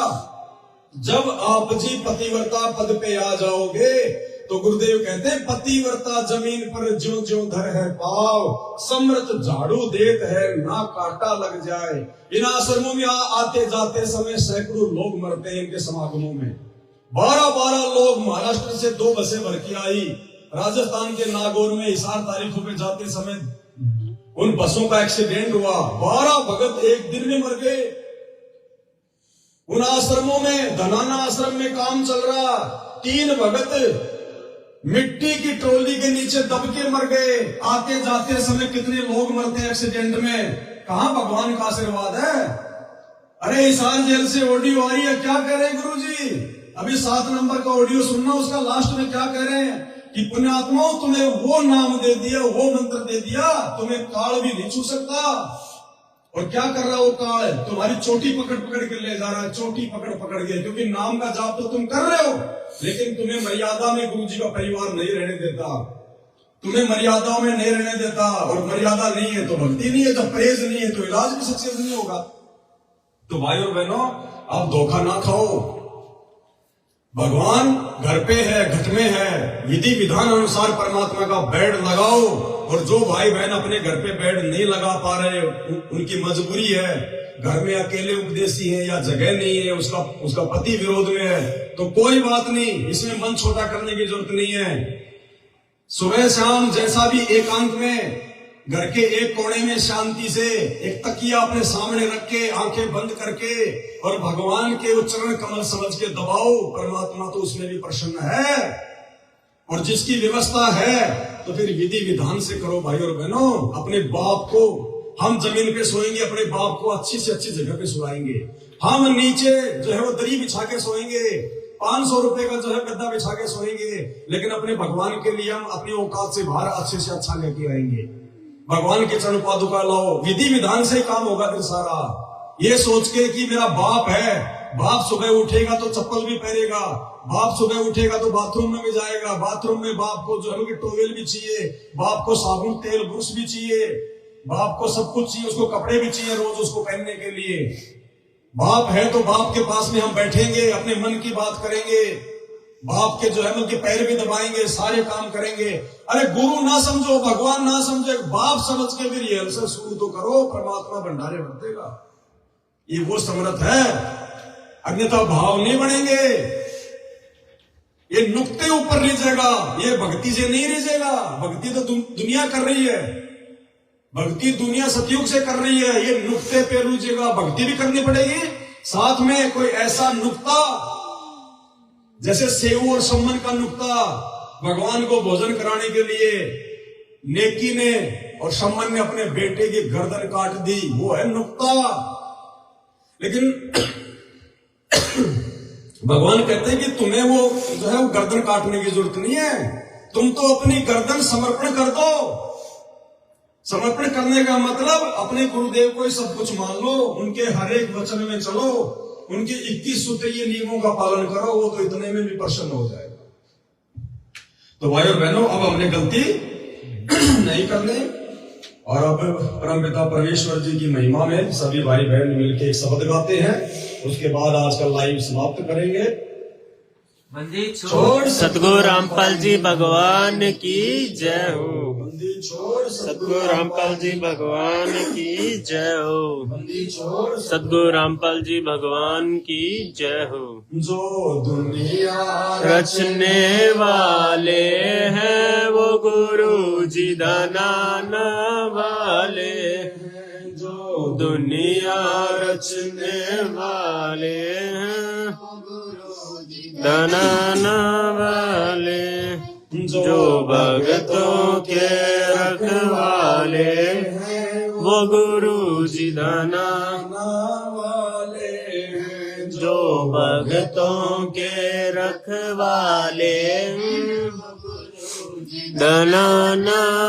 जब आप जी पतिव्रता पद पे आ जाओगे तो गुरुदेव कहते हैं पतिव्रता जमीन पर ज्यों ज्यों धर है पाव, समृत झाड़ू देत है ना कांटा लग जाए। इन आश्रमों में आते जाते समय सैकड़ों लोग मरते हैं इनके समागमों में। 12 लोग महाराष्ट्र से 2 बसें भर के आई, राजस्थान के नागौर में हिसार तारीखों पे जाते समय उन बसों का एक्सीडेंट हुआ, 12 भगत एक दिन में मर गए। उन आश्रमों में धनाना आश्रम में काम चल रहा, 3 भगत मिट्टी की ट्रॉली के नीचे दब के मर गए। आते जाते समय कितने लोग मरते हैं एक्सीडेंट में, कहां भगवान का आशीर्वाद है। अरे हिसार जेल से ऑडियो आ रही है, क्या कह रहे हैं गुरु जी, अभी 7 नंबर का ऑडियो सुनना, उसका लास्ट में क्या कह रहे हैं कि पुण्यात्माओं तुम्हें वो नाम दे दिया, वो मंत्र दे दिया, तुम्हें काल भी नहीं छू सकता। और क्या कर रहा है वो काल, तुम्हारी चोटी पकड़ पकड़ के ले जा रहा है, चोटी पकड़ पकड़ के, क्योंकि नाम का जाप तो तुम कर रहे हो, लेकिन तुम्हें मर्यादा में गुरु जी का परिवार नहीं रहने देता, तुम्हें मर्यादाओं में नहीं रहने देता। और मर्यादा नहीं है तो भक्ति नहीं है, जब प्रेज नहीं है तो इलाज भी सक्सेस नहीं होगा। तो भाई और बहनों, आप धोखा ना खाओ, भगवान घर पे है, घट में है, विधि विधान अनुसार परमात्मा का बेड लगाओ। और जो भाई बहन अपने घर पे बेड नहीं लगा पा रहे, उनकी मजबूरी है, घर में अकेले उपदेशी है या जगह नहीं है, उसका पति विरोध में है, तो कोई बात नहीं, इसमें मन छोटा करने की जरूरत नहीं है। सुबह शाम जैसा भी एकांत में घर के एक कोने में शांति से एक तकिया अपने सामने रख के, आंखें बंद करके, और भगवान के उच्चारण कमल समझ के दबाओ, परमात्मा तो उसमें भी प्रसन्न है। और जिसकी व्यवस्था है तो फिर विधि विधान से करो भाई और बहनों। अपने बाप को, हम जमीन पे सोएंगे, अपने बाप को अच्छी से अच्छी जगह पे सुलाएंगे। हम नीचे जो है वो दरी बिछा के सोएंगे, 500 रुपए का जो है गद्दा बिछा के सोएंगे, लेकिन अपने भगवान के लिए हम अपनी औकात से बाहर अच्छे से अच्छा लेके आएंगे। भगवान के चरण पादुका लाओ, विधि विधान से काम होगा फिर सारा। ये सोच के कि मेरा बाप है, बाप सुबह उठेगा तो चप्पल भी पहनेगा, बाप सुबह उठेगा तो बाथरूम में भी जाएगा, बाथरूम में बाप को जो है टॉवेल भी चाहिए, बाप को साबुन तेल ब्रश भी चाहिए, बाप को सब कुछ चाहिए, उसको कपड़े भी चाहिए रोज उसको पहनने के लिए। बाप है तो बाप के पास में हम बैठेंगे, अपने मन की बात करेंगे, बाप के जो है उनके पैर भी दबाएंगे, सारे काम करेंगे। अरे गुरु ना समझो, भगवान ना समझे, बाप समझ के भी रिहर्सल शुरू तो करो, परमात्मा भंडारे भर देगा। ये वो समर्थ है, अन्यथा भाव नहीं बढ़ेंगे, ये नुक्ते ऊपर रिझेगा, ये भक्ति से नहीं रिझेगा। भक्ति तो दुनिया कर रही है, भक्ति दुनिया सतयुग से कर रही है, ये नुक्ते पे रुझेगा। भक्ति भी करनी पड़ेगी, साथ में कोई ऐसा नुक्ता जैसे सेव और सम्मन का नुक्ता, भगवान को भोजन कराने के लिए नेकी ने और सम्मन ने अपने बेटे की गर्दन काट दी, वो है नुक्ता। लेकिन भगवान कहते हैं कि तुम्हें वो जो है वो गर्दन काटने की जरूरत नहीं है, तुम तो अपनी गर्दन समर्पण कर दो। समर्पण करने का मतलब अपने गुरुदेव को ही सब कुछ मान लो, उनके हर एक वचन में चलो, उनके 21 सूत्रीय नियमों का पालन करो, वो तो इतने में भी प्रसन्न हो जाएगा। तो भाई और बहनों, अब हमने गलती नहीं करनी, और अब परमपिता परमेश्वर जी की महिमा में सभी भाई बहन मिलकर एक शब्द गाते हैं, उसके बाद आज का लाइव समाप्त करेंगे। बंदी छोड़ सतगुरु रामपाल जी भगवान की जय हो। बंदी छोड़ सतगुरु रामपाल जी भगवान की जय हो। बंदी छोड़ सतगुरु रामपाल जी भगवान की जय हो। जो दुनिया रचने वाले हैं वो गुरु जी दाना वाले हैं, जो दुनिया रचने वाले हैं दाना वाले, जो भगतों के रखवाले हैं वो गुरु जी दाना वाले हैं, जो भगतों के रखवाले दाना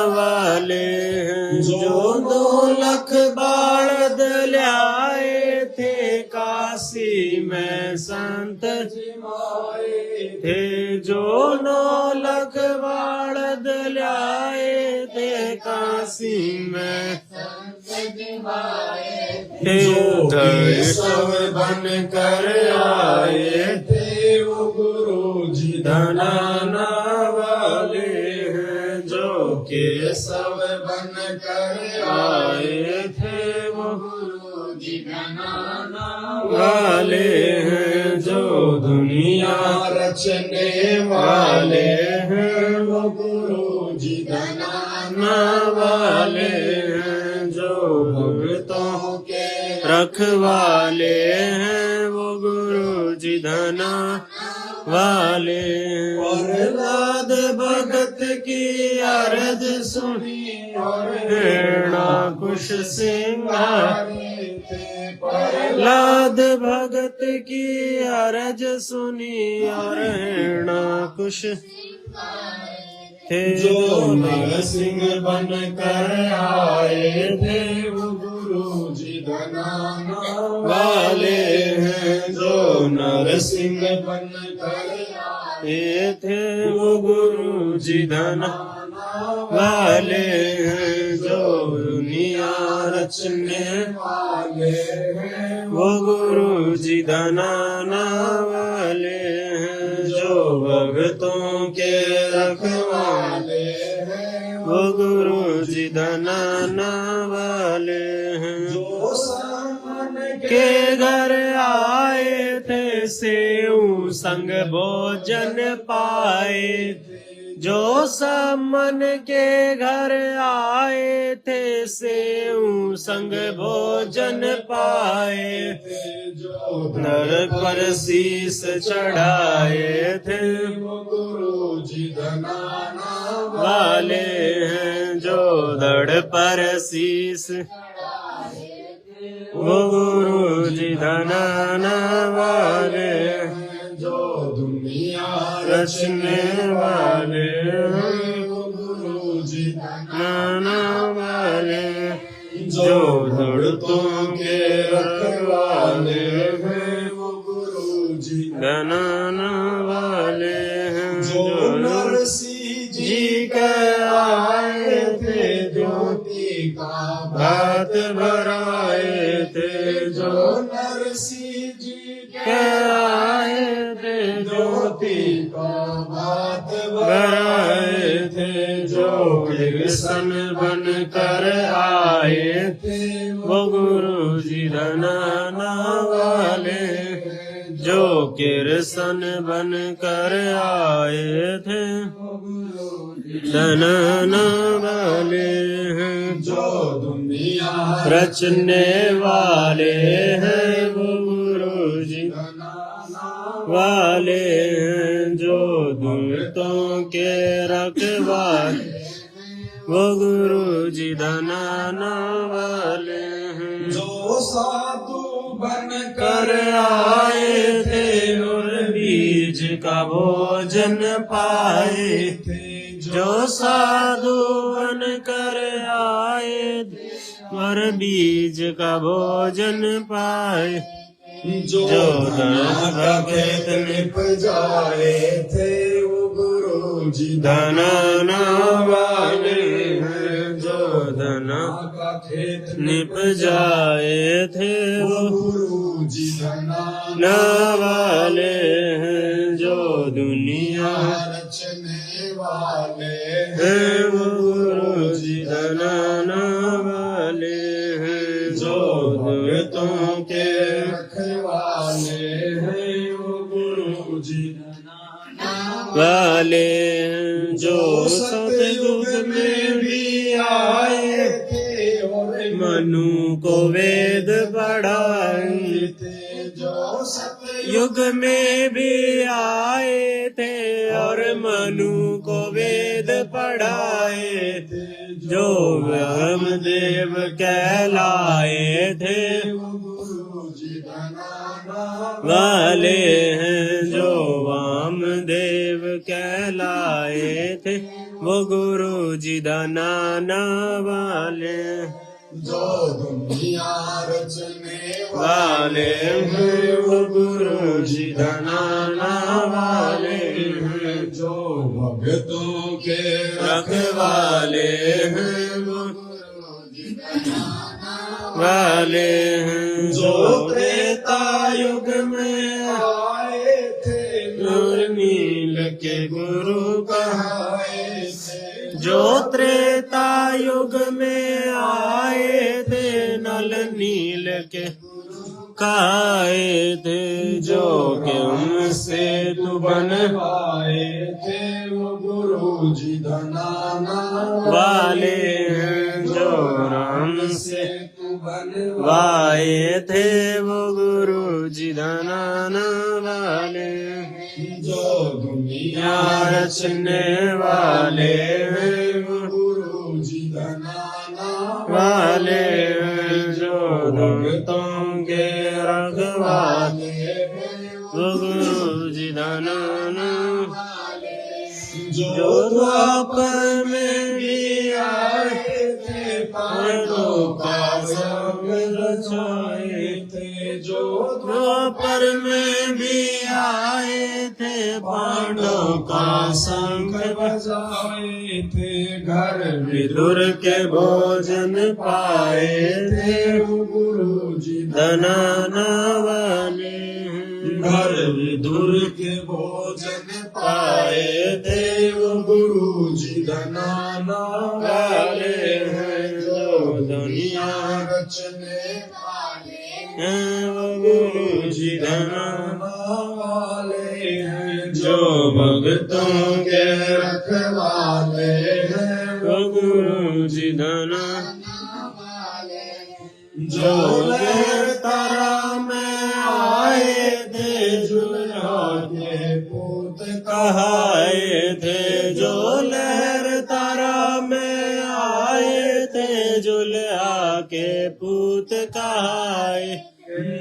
वाले हैं, जो 2 लाख बालद लाए थे काशी में संत जिमाए थे, जो 9 लाख बालद लाए थे काशी में, जो के सब बन कर आए थे वो गुरु जी धनाना वाले हैं। जो के सब बन कर आए थे वो गुरु जी धनाना वाले हैं। जो दुनिया रचने वाले हैं वो गुरु जी धनाना वाले हैं। जो भक्तों के रखवाले हैं वो गुरु जी धना वाले। प्रहलाद भगत की अर्ज सुनी और हिरणाकुश सिंगारे थे। प्रहलाद भगत की अर्ज सुनी और हिरणाकुश थे। जो नरसिंह बन कर आए थे वो गुरु जी धनाना वाले हैं। जो नरसिंह बन कर आए थे वो गुरु जी धनाना वाले हैं। जो दुनिया रचने वाले हैं वो गुरु जी धनाना वाले हैं। जो भक्तों के रखवाले हैं वो गुरु जी धनाना वाले हैं। जो सामन के घर आए थे सेऊ संग भोजन पाए। जो सामन के घर आए थे सेऊ संग भोजन पाए। जो नरक पर शीस चढ़ाए थे वो गुरु जी धनाना वाले हैं। जो धड़ पर शीस वो गुरु जी धनाना वाले हैं। जो दुनिया रचने वाले हैं वो गुरु जी धनाना वाले। जो धड़तों के रखवाले हैं वो गुरु जी धनाना वाले हैं। जो नरसिंह जी के आए थे ज्योति का भात भराए थे। जो नरसिंह जी के आए थे ज्योति का भात भराए थे। जो कृष्ण बन कर आए थे वो गुरु जी धनाना वाले। जो कृष्ण बन कर आए थे धनाना वाले हैं। जो दुनिया रचने वाले हैं वो गुरु जी धनाना वाले हैं। जो दुर्तों के रखवाले वो गुरु जी धनाना वाले हैं। जो साधु बन कर आए थे और बीज का भोजन पाए थे। जो साधु बन कर आए और बीज का भोजन पाए। जो धन का खेत निप जाए थे वो गुरु जी धनाना वाले हैं। जो धना का खेत निप जाए थे वो गुरु जी धनाना वाले हैं। जो दुनिया रचने वाले हैं वो गुरु जी धनाना वाले हैं। जो भक्तों के रखवाले हैं वो गुरु जी वाले हैं। जो सतयुग में भी आए थे और मनु को वेद पढ़ाए थे। जो सतयुग में भी आए थे और मनु को वेद पढ़ाए थे। जो ब्रह्मदेव कहलाए थे वाले हैं। जो वामदेव कहलाए थे वो गुरु जी धनाना वाले। जो दुनिया रचने वाले हैं वो गुरु जी धनाना वाले हैं। जो भक्तों के रखवाले हैं वो वाले हैं। जो त्रेता युग में आए थे नूर नील के गुरु कहाए थे। जो त्रेता युग में आए थे नल नील के काए थे। जो कि उनसे तू बन पाए थे वो गुरु जी धनाना वाले हैं। जो राम से तू बन वाए थे वो गुरु जी धनाना वाले हैं। जो दुनिया या रचने वाले हैं वो गुरु जी धनाना वाले हैं। जो भक्तों के रखवाले वो गुरु जी धनाना जो द्वापर में भी आए थे पांडवों का संग रचाए थे। जो द्वापर में भी आए थे पांडवों का संग बजाए थे। घर विदुर के भोजन पाए थे वो गुरु जी धनाना वाले हैं। घर विदुर के भोजन पाए थे वो गुरु जी धनाना वाले हैं। जो दुनिया रचने हैं वो गुरु जी धनाना वाले हैं। जो भक्तों के रखवाले हैं वो गुरु जी धनाना जो लहर तारा में आए थे जुल्हा के पूत कहाए थे। जो लहर तारा में आए थे जुल्हा के पूत कहाए।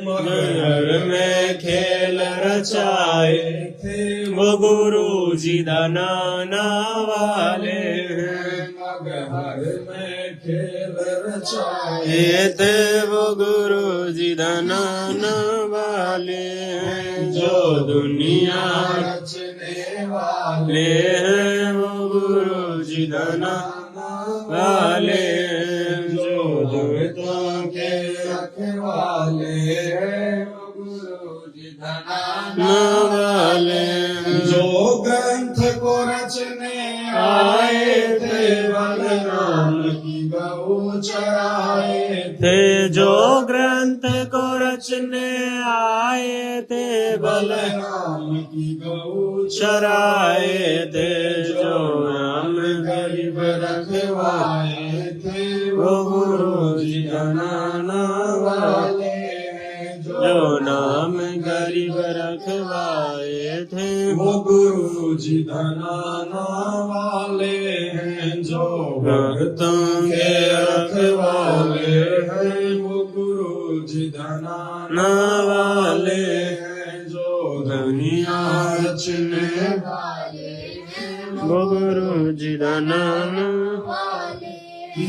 मगर में खेल रचाए थे वो गुरु जी धनाना वाले हैं। मगहर में खेल रचाए ये थे वो गुरु जी धनाना वाले हैं। जो दुनिया रचने वाले ले हैं वो गुरु जी धनाना वाले हैं। जो दुनिया के रखवाले हैं वो गुरु जी धनाना वाले हैं। जो ग्रंथ को रचने आए थे बलराम की गौ चराए थे। जो ग्रंथ को रचने आए थे बलराम की गौ चराए थे। जो राम गरीब रखवाए थे वो गुरु जी धनाना वाले हैं। जो नाम गरीब रखवाए थे वो गुरु जी धनाना वाले हैं। जो भक्तों के रखवाले हैं वो गुरु जी धनाना वाले हैं। जो दुनिया रचने वो गुरु जी धनाना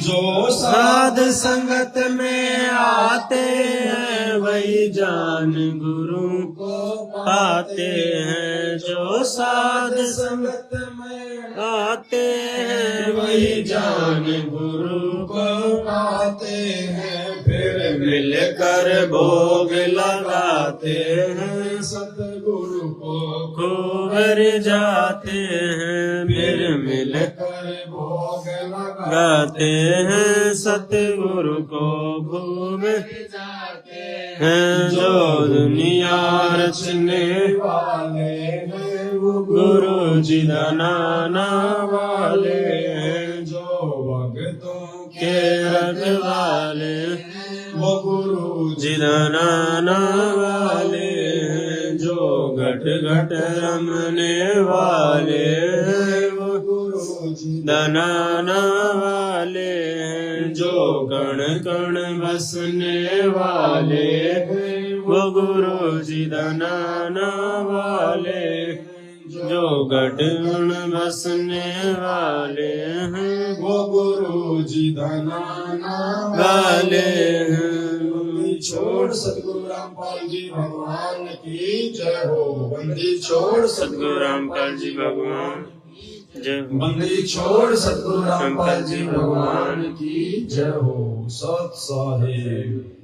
जो साध संगत में आते हैं वही जान गुरु को पाते हैं। जो साध संगत में आते हैं वही जान गुरु को पाते हैं। फिर मिलकर भोग लगाते हैं। सतगुरु को खूब जाते हैं। फिर मिलकर कर भोग लगा गाते हैं सतगुरु को खूब हैं। जो दुनिया रचने वाले हैं वो गुरु जी धनाना वाले हैं। जो भक्तों के रखवाले वो गुरु जी धनाना वाले हैं। जो घट घट रमने वाले हैं वो गुरु जी धनाना वाले हैं। जो कण कण बसने वाले हैं वो गुरु जी धनाना वाले हैं। जो घट कण बसने वाले हैं वो गुरु जी धनाना वाले हैं। छोड़ सतगुरु रामपाल जी भगवान की जय हो। बंदी छोड़ सतगुरु रामपाल जी भगवान जय हो। बंदी छोड़ सतगुरु रामपाल जी भगवान की जय हो। सत साहिब।